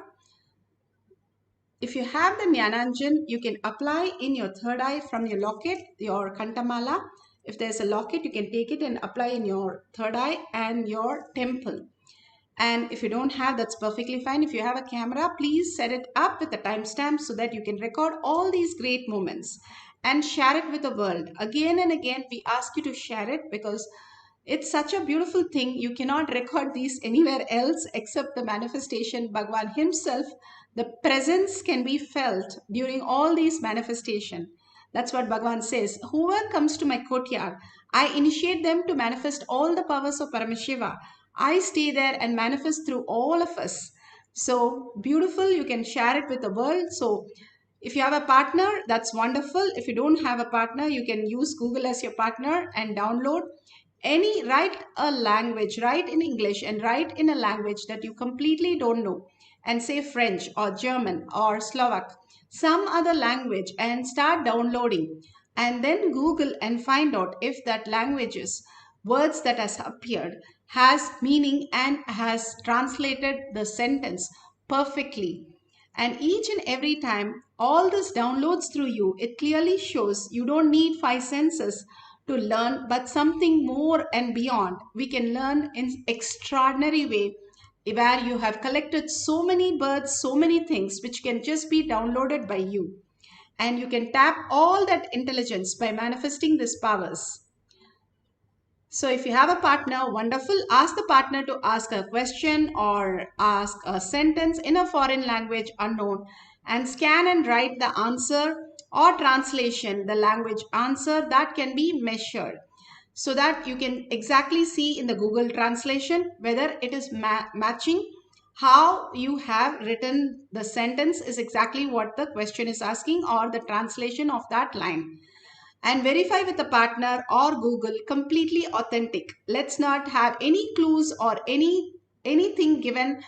If you have the Jnananjan, you can apply in your third eye from your locket, your Kantamala. If there's a locket, you can take it and apply in your third eye and your temple. And if you don't have, that's perfectly fine. If you have a camera, please set it up with a timestamp so that you can record all these great moments and share it with the world. Again and again, we ask you to share it because it's such a beautiful thing. You cannot record these anywhere else except the manifestation. Bhagwan himself, the presence can be felt during all these manifestation. That's what Bhagwan says. Whoever comes to my courtyard, I initiate them to manifest all the powers of Paramashiva. I stay there and manifest through all of us. So beautiful, you can share it with the world. So if you have a partner, that's wonderful. If you don't have a partner, you can use Google as your partner and download any, write a language, write in English and write in a language that you completely don't know, and say French or German or Slovak, some other language, and start downloading. And then Google and find out if that language's words that has appeared has meaning and has translated the sentence perfectly. And each and every time all this downloads through you, it clearly shows you don't need 5 senses to learn, but something more and beyond. We can learn in extraordinary way, where you have collected so many birds, so many things which can just be downloaded by you. And you can tap all that intelligence by manifesting these powers. So if you have a partner, wonderful. Ask the partner to ask a question or ask a sentence in a foreign language unknown, and scan and write the answer or translation, the language answer that can be measured, so that you can exactly see in the Google translation whether it is matching how you have written the sentence is exactly what the question is asking, or the translation of that line. And verify with a partner or Google completely authentic. Let's not have any clues or anything given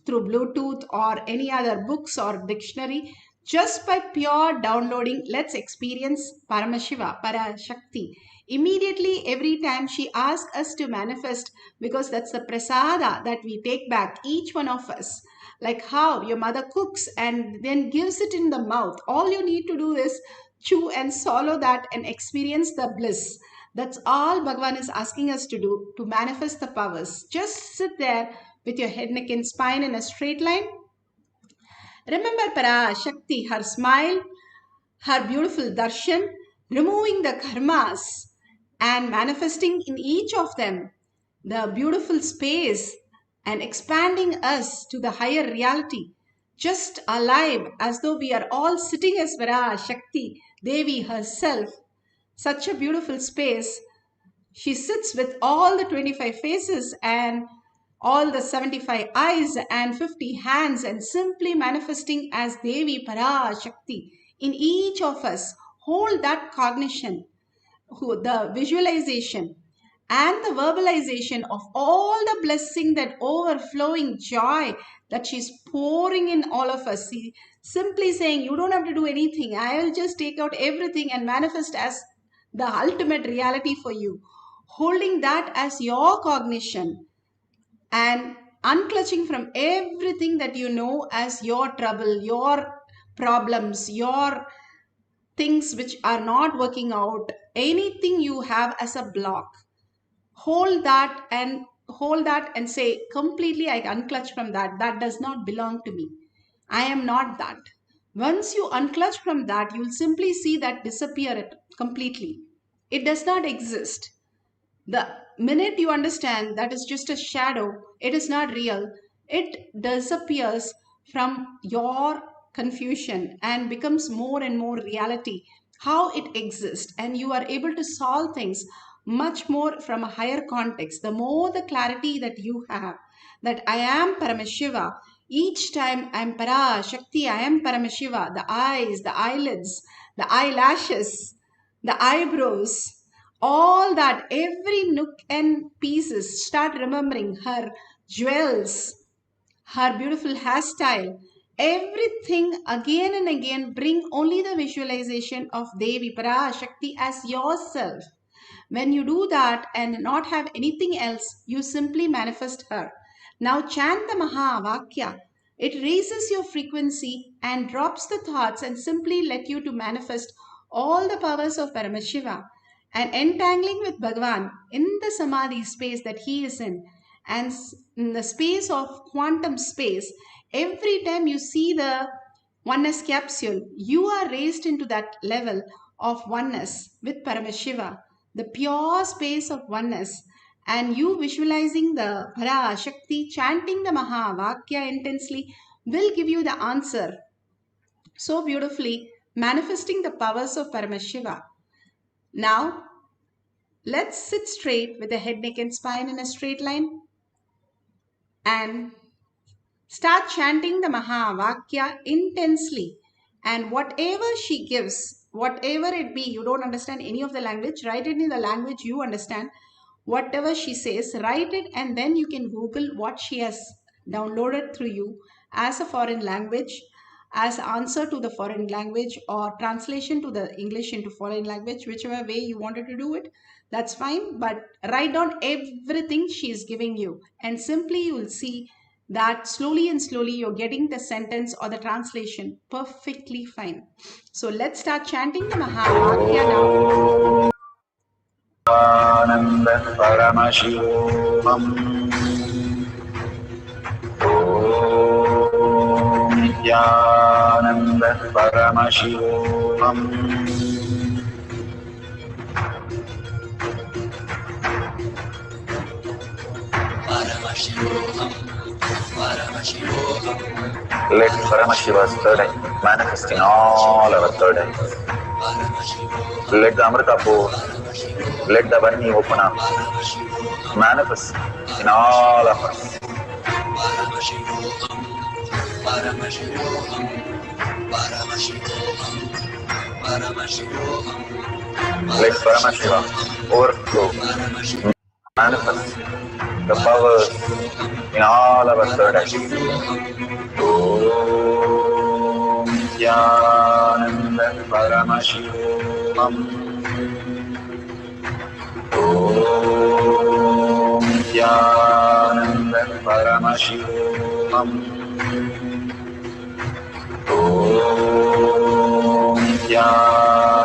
through Bluetooth or any other books or dictionary. Just by pure downloading, let's experience Paramashiva, Parashakti. Immediately, every time she asks us to manifest, because that's the prasada that we take back, each one of us. Like how your mother cooks and then gives it in the mouth. All you need to do is chew and swallow that and experience the bliss. That's all Bhagavan is asking us to do to manifest the powers. Just sit there with your head, neck, and spine in a straight line. Remember Parashakti, her smile, her beautiful darshan, removing the karmas and manifesting in each of them the beautiful space and expanding us to the higher reality, just alive as though we are all sitting as Parashakti, Devi herself. Such a beautiful space. She sits with all the 25 faces and all the 75 eyes and 50 hands and simply manifesting as Devi Parashakti in each of us. Hold that cognition, the visualization and the verbalization of all the blessing, that overflowing joy that she's pouring in all of us. See, simply saying, you don't have to do anything. I will just take out everything and manifest as the ultimate reality for you. Holding that as your cognition and unclutching from everything that you know as your trouble, your problems, your things which are not working out, anything you have as a block. Hold that and say, completely I unclutch from that. That does not belong to me. I am not that. Once you unclutch from that, you will simply see that disappear completely. It does not exist. The minute you understand that is just a shadow, it is not real, it disappears from your confusion and becomes more and more reality, how it exists, and you are able to solve things much more from a higher context. The more the clarity that you have, that I am Paramashiva, each time I am Parashakti, I am Paramashiva, the eyes, the eyelids, the eyelashes, the eyebrows, all that, every nook and pieces, start remembering her jewels, her beautiful hairstyle, everything again and again. Bring only the visualization of Devi Parashakti as yourself. When you do that and not have anything else, you simply manifest her. Now chant the Mahavakya. It raises your frequency and drops the thoughts and simply let you to manifest all the powers of Paramashiva and entangling with Bhagavan in the Samadhi space that he is in, and in the space of quantum space. Every time you see the oneness capsule, you are raised into that level of oneness with Paramashiva, the pure space of oneness, and you visualizing the Parashakti, chanting the Mahavakya intensely will give you the answer so beautifully, manifesting the powers of Paramashiva. Now, let's sit straight with the head, neck, and spine in a straight line and start chanting the Mahavakya intensely. And whatever she gives, whatever it be, you don't understand any of the language, write it in the language you understand. Whatever she says, write it, and then you can Google what she has downloaded through you as a foreign language, as answer to the foreign language, or translation to the English into foreign language, whichever way you wanted to do it, that's fine. But write down everything she is giving you, and simply you will see that slowly and slowly you're getting the sentence or the translation perfectly fine. So let's start chanting the Mahavakya now. Nityananda Paramashivoham. Om Nityananda Paramashivoham. Paramashivoham, Paramashivoham. Let Paramashiva's third eye manifest in all our third eyes. Let the Amrita pour, let the Varni open up, manifest in all of us. Paramashivoham, Paramashivoham, Paramashivoham, Paramashivoham. Let Paramashiva overflow, manifest the powers in all our third eyes. Om Nityananda Paramashivoham. Om Nityananda Paramashivoham. Om Nityananda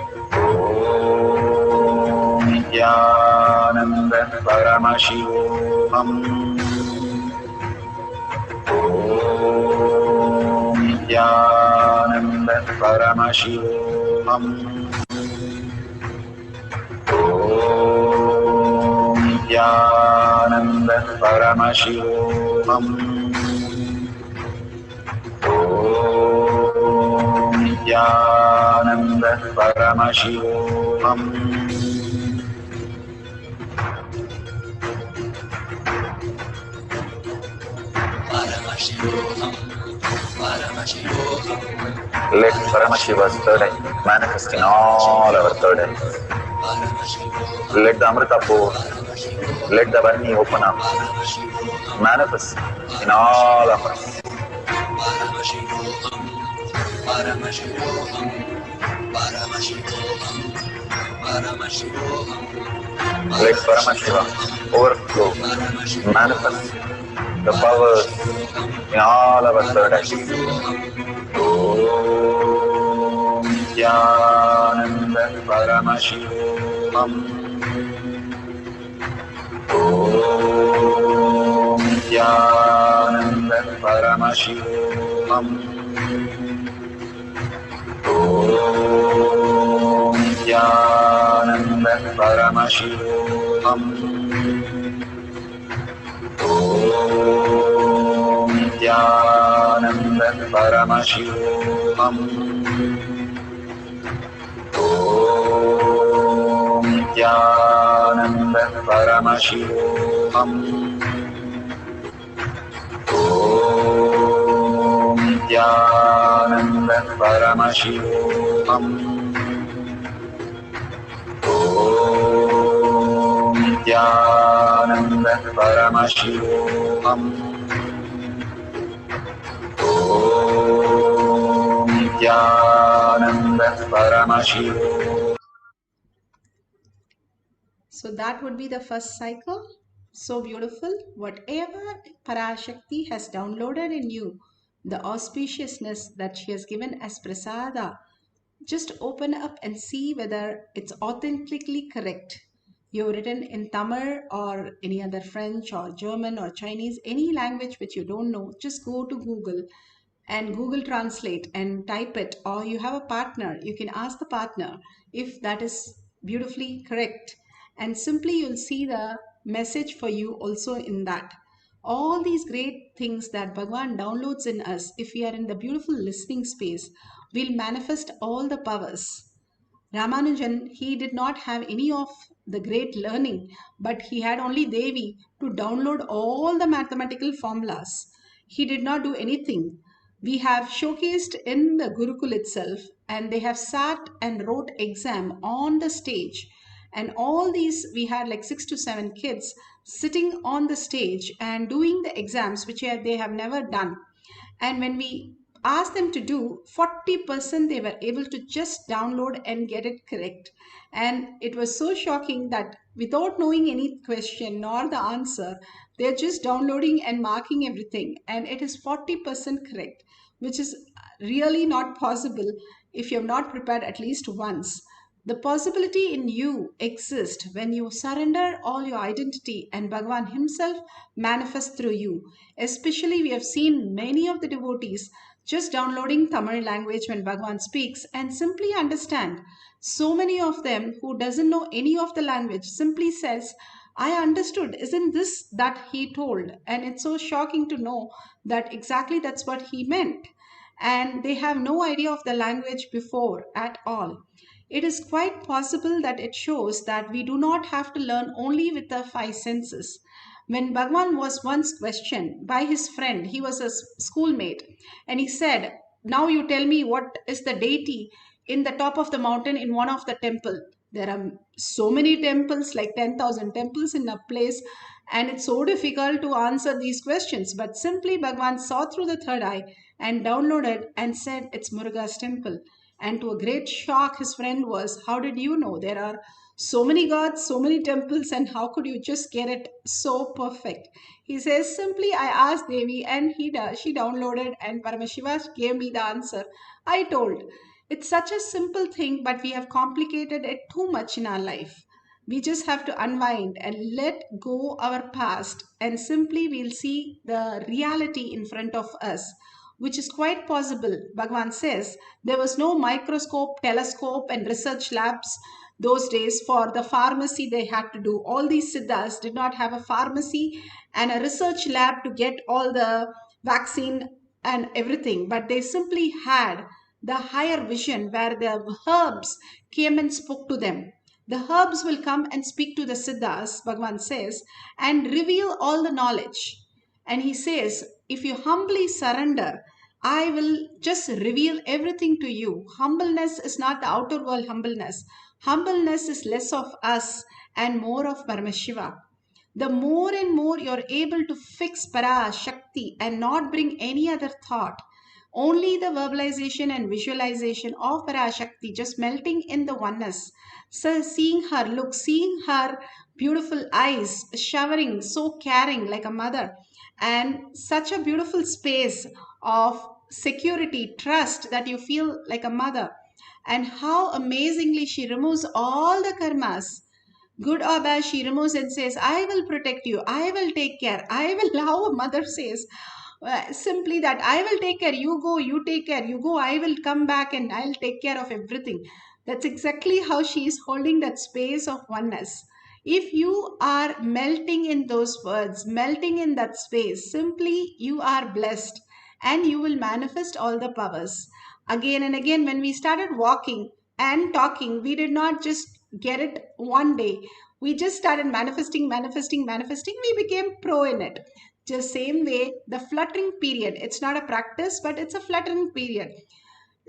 Paramashivoham. Om Nithyananda Paramashivoham. Om Nithyananda Paramashivoham. Om Nithyananda Paramashivoham. Paramashivoham, Paramashivoham, Let Paramashiva's third eye manifest in all our third eyes. Let the Amrita pour, let the Varni open up, manifest in all of us. Paramashivoham, Paramashivoham, Paramashivoham, Paramashivoham. Let Paramashiva overflow, manifest the powers in all our third eyes. Om Nithyananda Paramashivoham. Om Nithyananda Paramashivoham. Om Nithyananda Paramashivoham. Om Nithyananda Paramashivoham. Om Nithyananda Paramashivoham. Om Nithyananda Paramashivoham. Om Nithyananda Paramashivoham. Om Nithyananda Paramashivoham. So that would be the first cycle. So beautiful. Whatever Parashakti has downloaded in you, the auspiciousness that she has given as prasada, just open up and see whether it's authentically correct. You've written in Tamil or any other French or German or Chinese, any language which you don't know, just go to Google and Google Translate and type it, or you have a partner, you can ask the partner if that is beautifully correct, and simply you'll see the message for you also in that. All these great things that Bhagwan downloads in us, if we are in the beautiful listening space, will manifest all the powers. Ramanujan, he did not have any of the great learning, but he had only Devi to download all the mathematical formulas. He did not do anything. We have showcased in the Gurukul itself, and they have sat and wrote exam on the stage. And all these, we had like 6 to 7 kids sitting on the stage and doing the exams, which they have never done. And when we asked them to do 40%, they were able to just download and get it correct. And it was so shocking that without knowing any question nor the answer, they're just downloading and marking everything, and it is 40% correct, which is really not possible if you have not prepared at least once. The possibility in you exists when you surrender all your identity and Bhagavan himself manifests through you. Especially, we have seen many of the devotees just downloading Tamil language when Bhagavan speaks and simply understand. So many of them who doesn't know any of the language simply says, I understood, isn't this that he told? And it's so shocking to know that exactly that's what he meant. And they have no idea of the language before at all. It is quite possible that it shows that we do not have to learn only with the 5 senses. When Bhagwan was once questioned by his friend, he was a schoolmate, and he said, now you tell me what is the deity in the top of the mountain in one of the temple. There are so many temples, like 10,000 temples in a place, and it's so difficult to answer these questions. But simply Bhagwan saw through the third eye and downloaded and said it's Muruga's temple. And to a great shock, his friend was, how did you know? There are so many gods, so many temples, and how could you just get it so perfect? He says, simply I asked Devi and she downloaded and Paramashiva gave me the answer. I told. It's such a simple thing, but we have complicated it too much in our life. We just have to unwind and let go our past, and simply we'll see the reality in front of us, which is quite possible. Bhagavan says there was no microscope, telescope, and research labs those days. For the pharmacy they had to do, all these siddhas did not have a pharmacy and a research lab to get all the vaccine and everything, but they simply had the higher vision where the herbs came and spoke to them. The herbs will come and speak to the siddhas, Bhagavan says, and reveal all the knowledge. And he says, if you humbly surrender, I will just reveal everything to you. Humbleness is not the outer world humbleness. Humbleness is less of us and more of Paramashiva. The more and more you're able to fix Parashakti and not bring any other thought, only the verbalization and visualization of Parashakti just melting in the oneness. So seeing her look, seeing her beautiful eyes, showering, so caring like a mother, and such a beautiful space of security, trust that you feel like a mother, and how amazingly she removes all the karmas, good or bad. She removes and says, I will protect you, I will take care, I will, how a mother says, simply that I will take care, you go, you take care, you go, I will come back and I'll take care of everything. That's exactly how she is holding that space of oneness. If you are melting in those words, melting in that space, simply you are blessed and you will manifest all the powers. Again and again, when we started walking and talking, we did not just get it one day. We just started manifesting, manifesting, manifesting. We became pro in it. Just same way, the fluttering period, it's not a practice, but it's a fluttering period.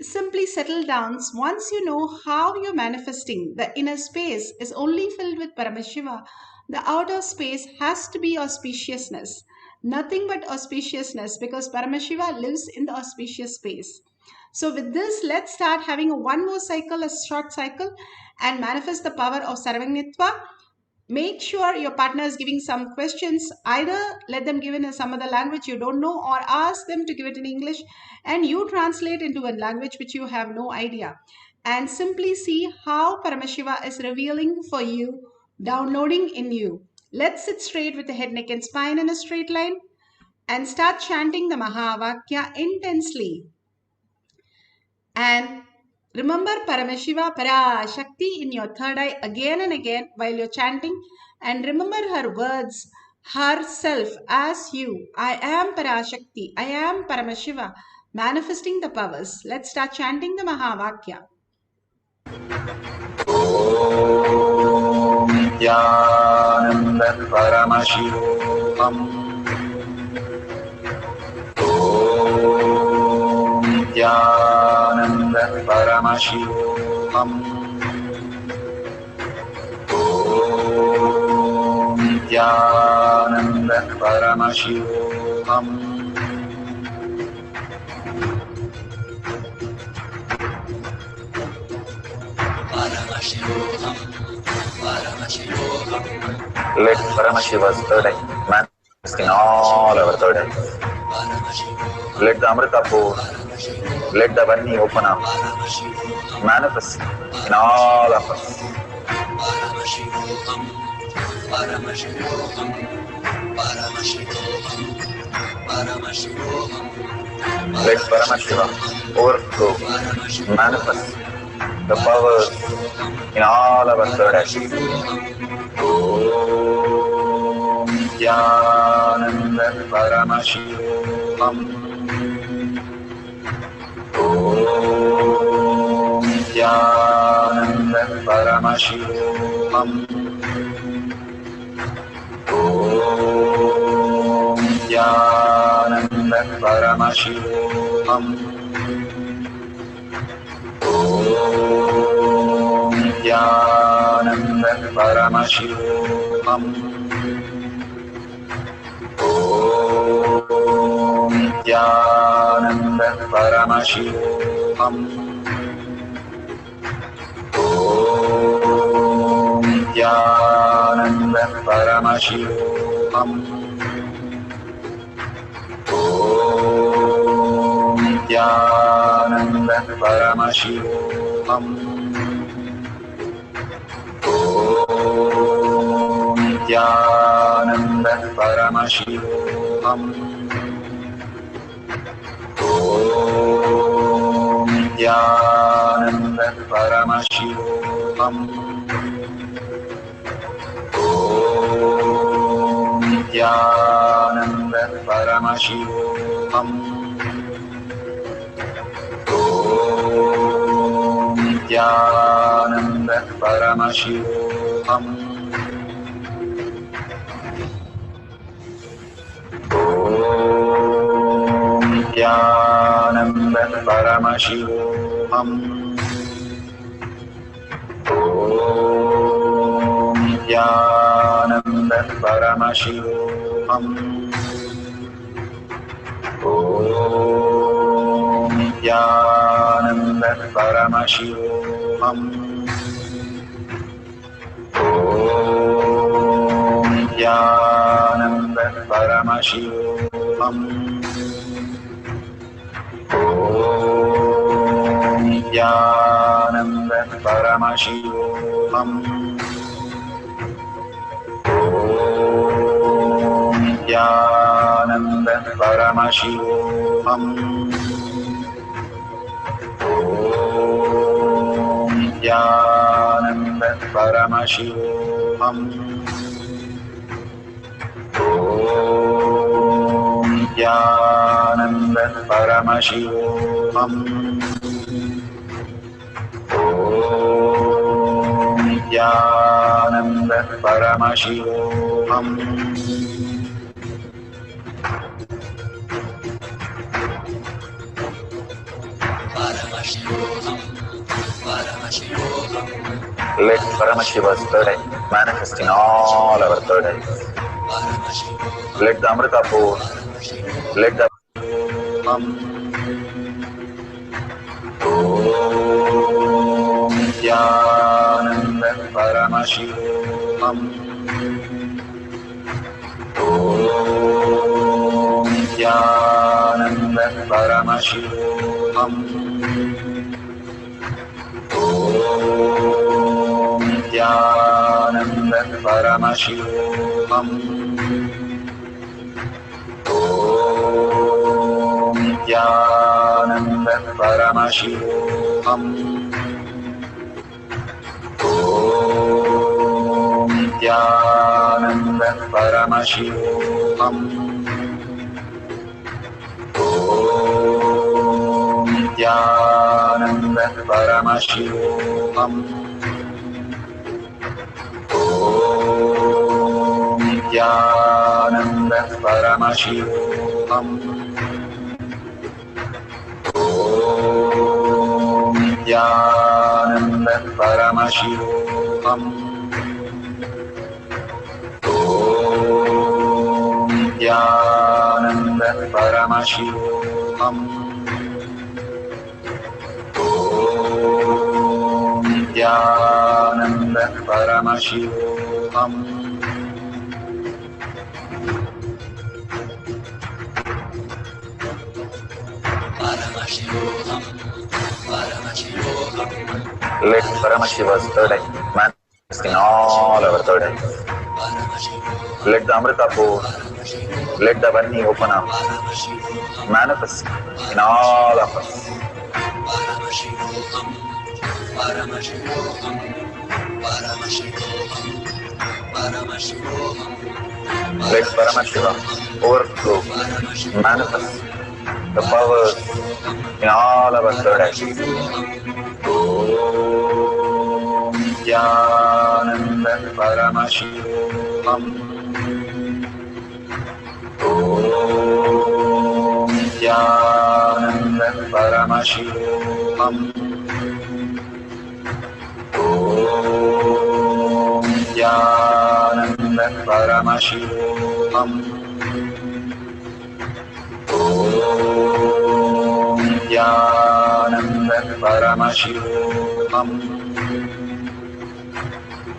Simply settle down. Once you know how you're manifesting, the inner space is only filled with Paramashiva. The outer space has to be auspiciousness. Nothing but auspiciousness, because Paramashiva lives in the auspicious space. So with this, let's start having one more cycle, a short cycle, and manifest the power of Sarvangnitva. Make sure your partner is giving some questions. Either let them give in some other language you don't know, or ask them to give it in English and you translate into a language which you have no idea. And simply see how Paramashiva is revealing for you, downloading in you. Let's sit straight with the head, neck and spine in a straight line and start chanting the Mahavakya intensely. And remember Paramashiva, Parashakti in your third eye again and again while you're chanting. And remember her words, herself as you. I am Parashakti. I am Paramashiva. Manifesting the powers. Let's start chanting the Mahavakya. Om Nithyananda Paramashivoham. Om Nithyananda Paramashivoham. Om Nithyananda Paramashivoham. Paramashivoham, Paramashivoham, Let Paramashiva's third eye manifest in all our third eyes. Let the Amrita pour, let the Varni open up, manifest in all of us. Paramashivoham, Paramashivoham, Paramashivoham, Paramashivoham. Let Paramashiva overflow, manifest the powers in all our third eyes. Om Nithyananda Paramashivoham. Om Nithyananda Paramashivoham. Om Nithyananda Paramashivoham. Om Nithyananda Paramashivoham. Om Nithyananda Paramashivoham. Om Nithyananda Paramashivoham. Om Nithyananda Paramashivoham. Om Nithyananda Paramashivoham. Om Nithyananda Paramashivoham. Om Nithyananda Paramashivoham. Om Nithyananda Paramashivoham. Om Nithyananda Paramashivoham. Om Nithyananda Paramashivoham. Om Nithyananda Paramashivoham. Om Nithyananda Paramashivoham. Om Nithyananda Paramashivoham. Om Nithyananda Paramashivoham. Om Nithyananda Paramashivoham. Om Nithyananda Paramashivoham. Om Nithyananda Paramashivoham. Paramashivoham, Paramashivoham, Let Paramashiva's third eye manifest in all our third eyes. Let the Amrita pour, let the Om Nithyananda Paramashivoham. Om Nithyananda Paramashivoham. Om Nithyananda Paramashivoham. Om Nithyananda Paramashivoham. Om Nithyananda Paramashivoham. Om Nithyananda Paramashivoham. Om Nithyananda Paramashivoham. Om Nithyananda Paramashivoham. Om Nithyananda Paramashivoham. Om Nithyananda Paramashivoham. Paramashivoham, Paramashivoham, Let Paramashiva's third eye manifest in all our third eyes. Let the Amrita pour, let the Varni open up, manifest in all of us. Paramashivoham, Paramashivoham, Paramashivoham, Paramashivoham, Let Paramashiva overflow, manifest the powers in all our third eyes. Om Nithyananda Paramashivoham. Om Nithyananda Paramashivoham. Om Nithyananda Paramashivoham. Om Nithyananda Paramashivoham.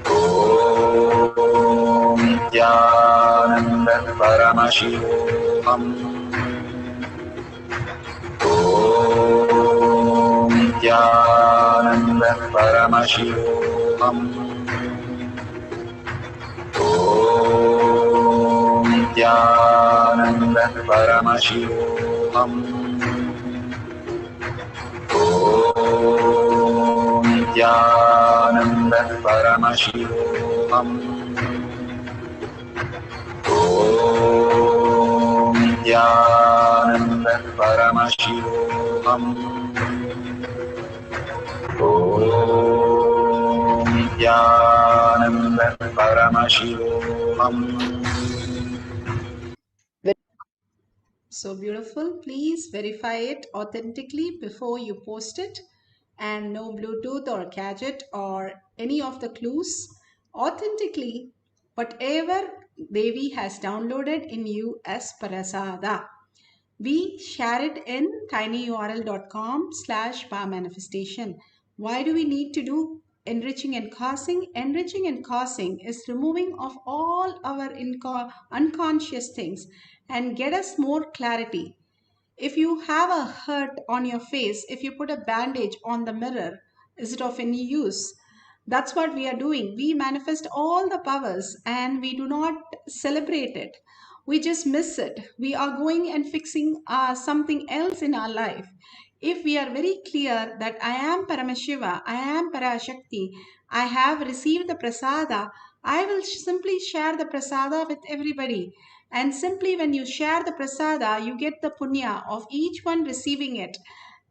Om Nithyananda Paramashivoham. Om Nithyananda Paramashivoham. Om Nithyananda Paramashivoham. Om Nithyananda Paramashivoham. Om Nithyananda Paramashivoham. Om Nithyananda Paramashivoham. So beautiful. Please verify it authentically before you post it. And no Bluetooth or gadget or any of the clues. Authentically, whatever Devi has downloaded in you as Parasada. We share it in tinyurl.com/power manifestation. Why do we need to do enriching and causing? Enriching and causing is removing of all our unconscious things and get us more clarity. If you have a hurt on your face, if you put a bandage on the mirror, is it of any use? That's what we are doing. We manifest all the powers and we do not celebrate it. We just miss it. We are going and fixing something else in our life. If we are very clear that I am Paramashiva, I am Parashakti, I have received the prasada, I will simply share the prasada with everybody. And simply when you share the prasada, you get the punya of each one receiving it.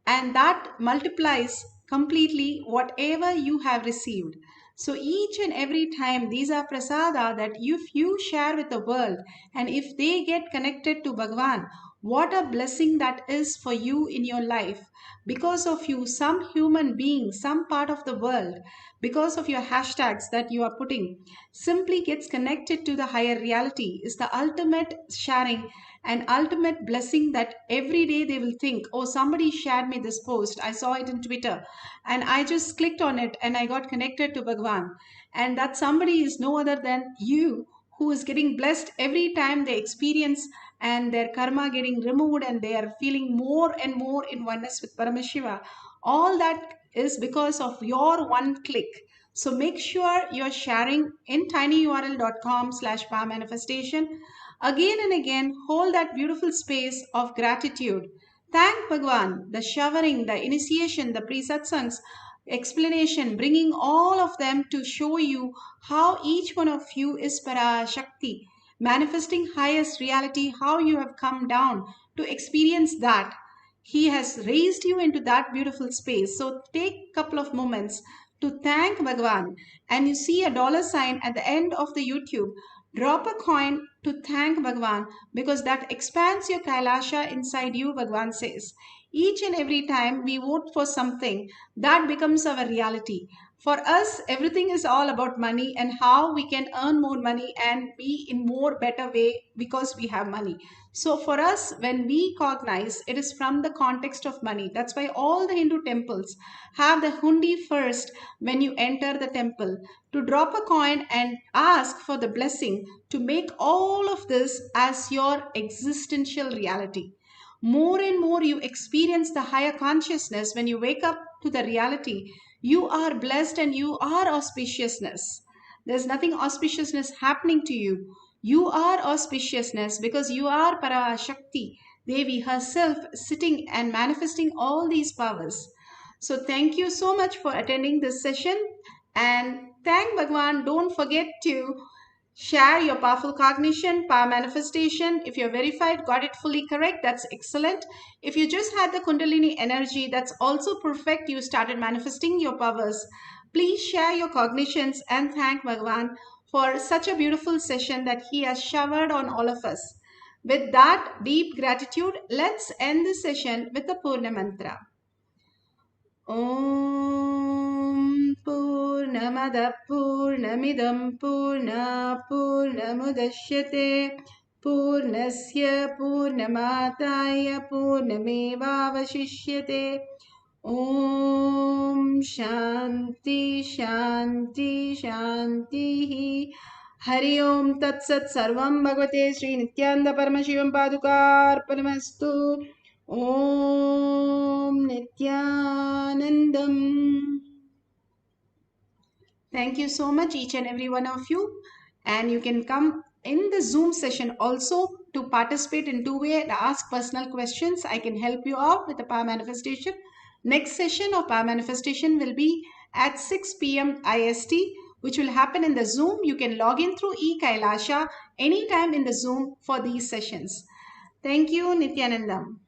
And that multiplies completely whatever you have received. So each and every time these are prasada that if you share with the world and if they get connected to Bhagavan, what a blessing that is for you in your life. Because of you, some human being, some part of the world, because of your hashtags that you are putting, simply gets connected to the higher reality is the ultimate sharing and ultimate blessing that every day they will think, oh, somebody shared me this post. I saw it in Twitter and I just clicked on it and I got connected to Bhagwan. And that somebody is no other than you who is getting blessed every time they experience and their karma getting removed and they are feeling more and more in oneness with Paramashiva. All that is because of your one click. So make sure you're sharing in tinyurl.com/power manifestation. Again and again, hold that beautiful space of gratitude. Thank Bhagwan, the showering, the initiation, the pre-satsangs, explanation, bringing all of them to show you how each one of you is Parashakti, manifesting highest reality, how you have come down to experience that. He has raised you into that beautiful space. So take a couple of moments to thank Bhagwan. And you see a dollar sign at the end of the YouTube. Drop a coin to thank Bhagwan because that expands your Kailasha inside you, Bhagwan says. Each and every time we vote for something, that becomes our reality. For us, everything is all about money and how we can earn more money and be in more better way because we have money. So for us, when we cognize, it is from the context of money. That's why all the Hindu temples have the hundi first when you enter the temple to drop a coin and ask for the blessing to make all of this as your existential reality. More and more you experience the higher consciousness when you wake up to the reality. You are blessed and you are auspiciousness. There's nothing auspiciousness happening to you. You are auspiciousness because you are Parashakti, Devi herself sitting and manifesting all these powers. So thank you so much for attending this session and thank Bhagwan. Don't forget to share your powerful cognition, power manifestation. If you're verified, got it fully correct, that's excellent. If you just had the Kundalini energy, that's also perfect. You started manifesting your powers. Please share your cognitions and thank Bhagwan for such a beautiful session that he has showered on all of us. With that deep gratitude, let's end the session with the Purna Mantra. Om Purnamada Purnamidam Purna Purnamudashyate Purnasya Purnamataya Purnamevavashishyate Om Shanti Shanti Shanti Hari Om Tat Sat Sarvam Bhagavate Sri Nithyananda Paramashivam Padukarpanamastu Om Nithyanandam. Thank you so much, each and every one of you. And you can come in the Zoom session also to participate in two-way and ask personal questions. I can help you out with the power manifestation. Next session of power manifestation will be at 6 p.m. IST, which will happen in the Zoom. You can log in through eKailasha anytime in the Zoom for these sessions. Thank you, Nithyanandam.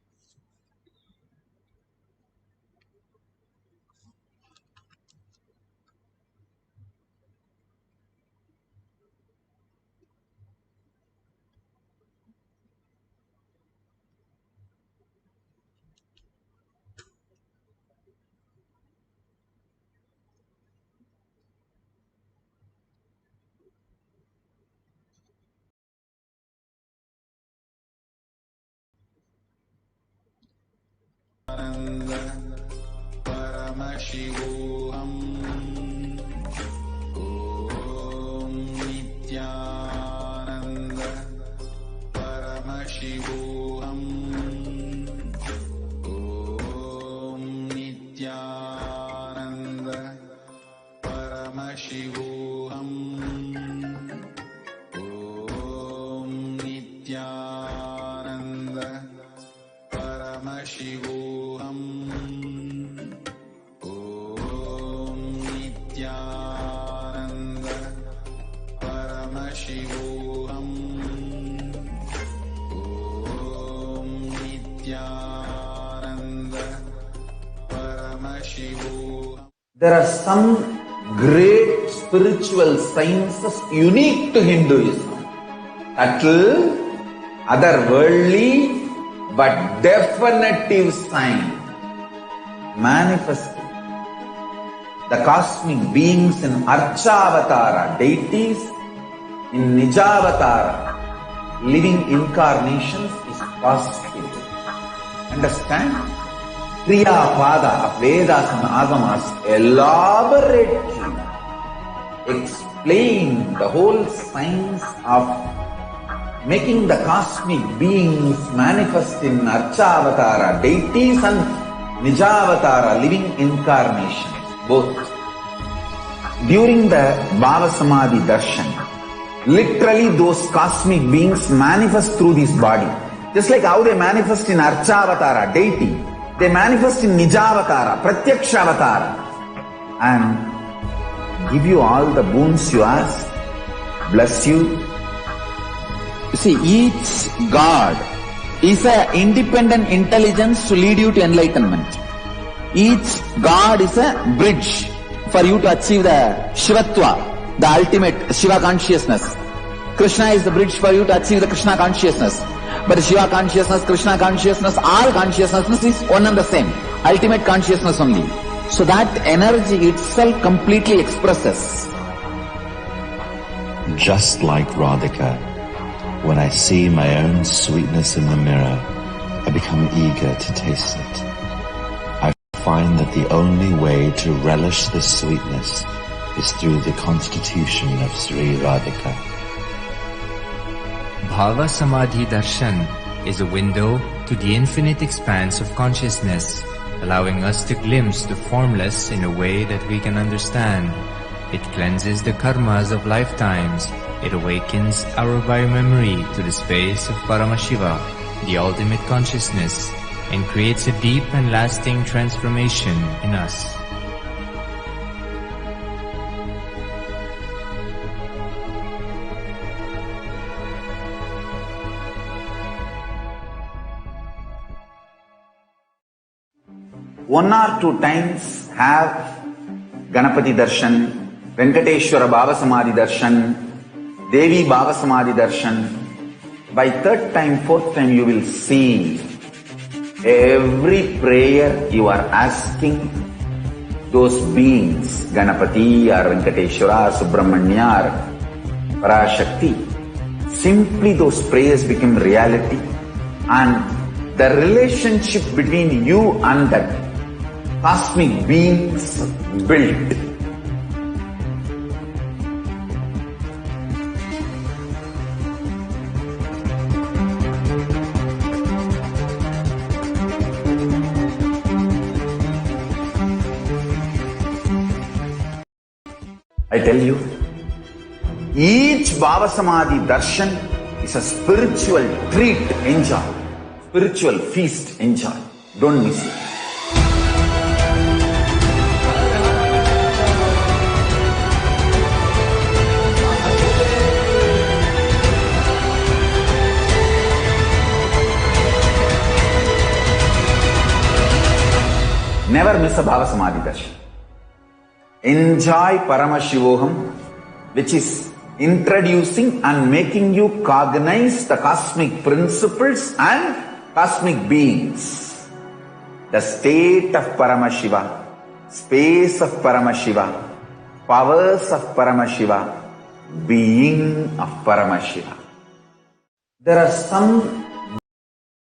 Paramashivoham. Om Nithyananda Paramashivoham. Om Nithyananda Paramashivoham. Om Nithyananda Paramashivoham. Om Nithyananda Paramashivoham. Om Nithyananda Paramashivoham. There are some great spiritual sciences unique to Hinduism. Subtle, otherworldly, but definitive sign. Manifesting the cosmic beings in Archavatara, deities in Nijavatara, living incarnations is possible. Understand? Kriya Pada of Vedas and Agamas elaborately explain the whole science of making the cosmic beings manifest in Archavatara, deities and Nijavatara, living incarnations, both. During the Bhava Samadhi Darshan, literally those cosmic beings manifest through this body. Just like how they manifest in Archavatara, deity, they manifest in Nijavatara, Pratyakshavatara, and give you all the boons you ask, bless you. You see, each God is an independent intelligence to lead you to enlightenment. Each God is a bridge for you to achieve the Shivatva, the ultimate Shiva consciousness. Krishna is the bridge for you to achieve the Krishna consciousness. But Shiva consciousness, Krishna consciousness, all consciousness is one and the same. Ultimate consciousness only. So that energy itself completely expresses. Just like Radhika, when I see my own sweetness in the mirror, I become eager to taste it. I find that the only way to relish this sweetness is through the constitution of Sri Radhika. Bhava Samadhi Darshan is a window to the infinite expanse of consciousness, allowing us to glimpse the formless in a way that we can understand. It cleanses the karmas of lifetimes. It awakens our biomemory to the space of Paramashiva, the ultimate consciousness, and creates a deep and lasting transformation in us. One or two times have Ganapati Darshan, Venkateshwara Bhava Samadhi Darshan, Devi Bhava Samadhi Darshan. By third time, fourth time, you will see every prayer you are asking those beings, Ganapati or Venkateshwara or Subramanya or Parashakti. Simply those prayers become reality, and the relationship between you and that cosmic beings built. I tell you, Each Bhava Samadhi Darshan is a spiritual treat, enjoy. Spiritual feast, enjoy. Don't miss it. Never miss a Bhava Samadhi Darshan. Enjoy Paramashivoham, which is introducing and making you cognize the cosmic principles and cosmic beings. The state of Paramashiva, space of Paramashiva, powers of Paramashiva, being of Paramashiva. There are some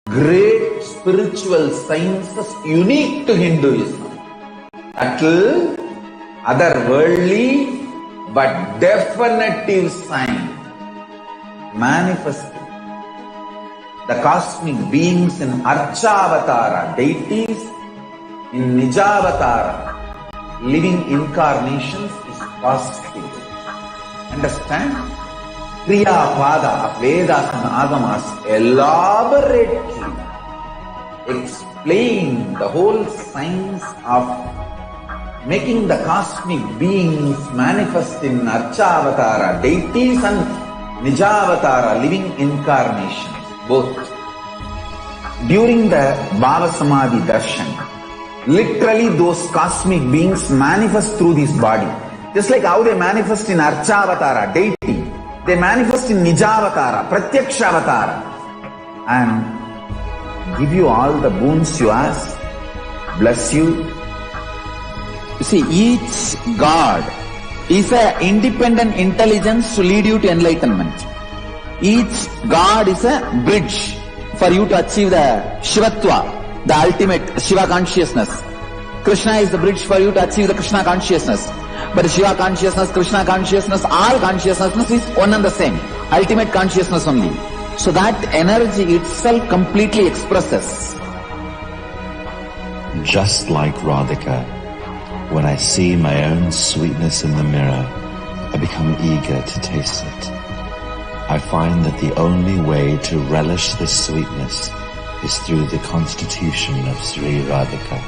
great spiritual sciences unique to Hinduism. Subtle, otherworldly, but definitive sign. Manifesting the cosmic beings in Archavatara, deities, in Nijavatara, living incarnations is possible. Understand? Kriya Pada of Vedas and Agamas elaborately explain the whole science of making the cosmic beings manifest in Archavatara, deities, and Nijavatara, living incarnations, both. During the Bhava Samadhi Darshan, literally those cosmic beings manifest through this body. Just like how they manifest in Archavatara, deity, they manifest in Nijavatara, Pratyakshavatara, and give you all the boons you ask, bless you. You see, each God is an independent intelligence to lead you to enlightenment. Each God is a bridge for you to achieve the Shivatva, the ultimate Shiva consciousness. Krishna is the bridge for you to achieve the Krishna consciousness. But Shiva consciousness, Krishna consciousness, all consciousness is one and the same. Ultimate consciousness only. So that energy itself completely expresses. Just like Radhika, when I see my own sweetness in the mirror, I become eager to taste it. I find that the only way to relish this sweetness is through the constitution of Sri Radhika.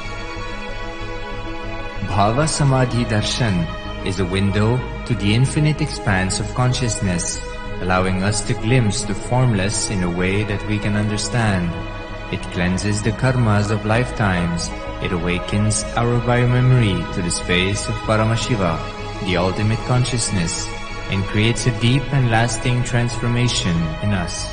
Bhava Samadhi Darshan is a window to the infinite expanse of consciousness, allowing us to glimpse the formless in a way that we can understand. It cleanses the karmas of lifetimes. It awakens our biomemory to the space of Paramashiva, the ultimate consciousness, and creates a deep and lasting transformation in us.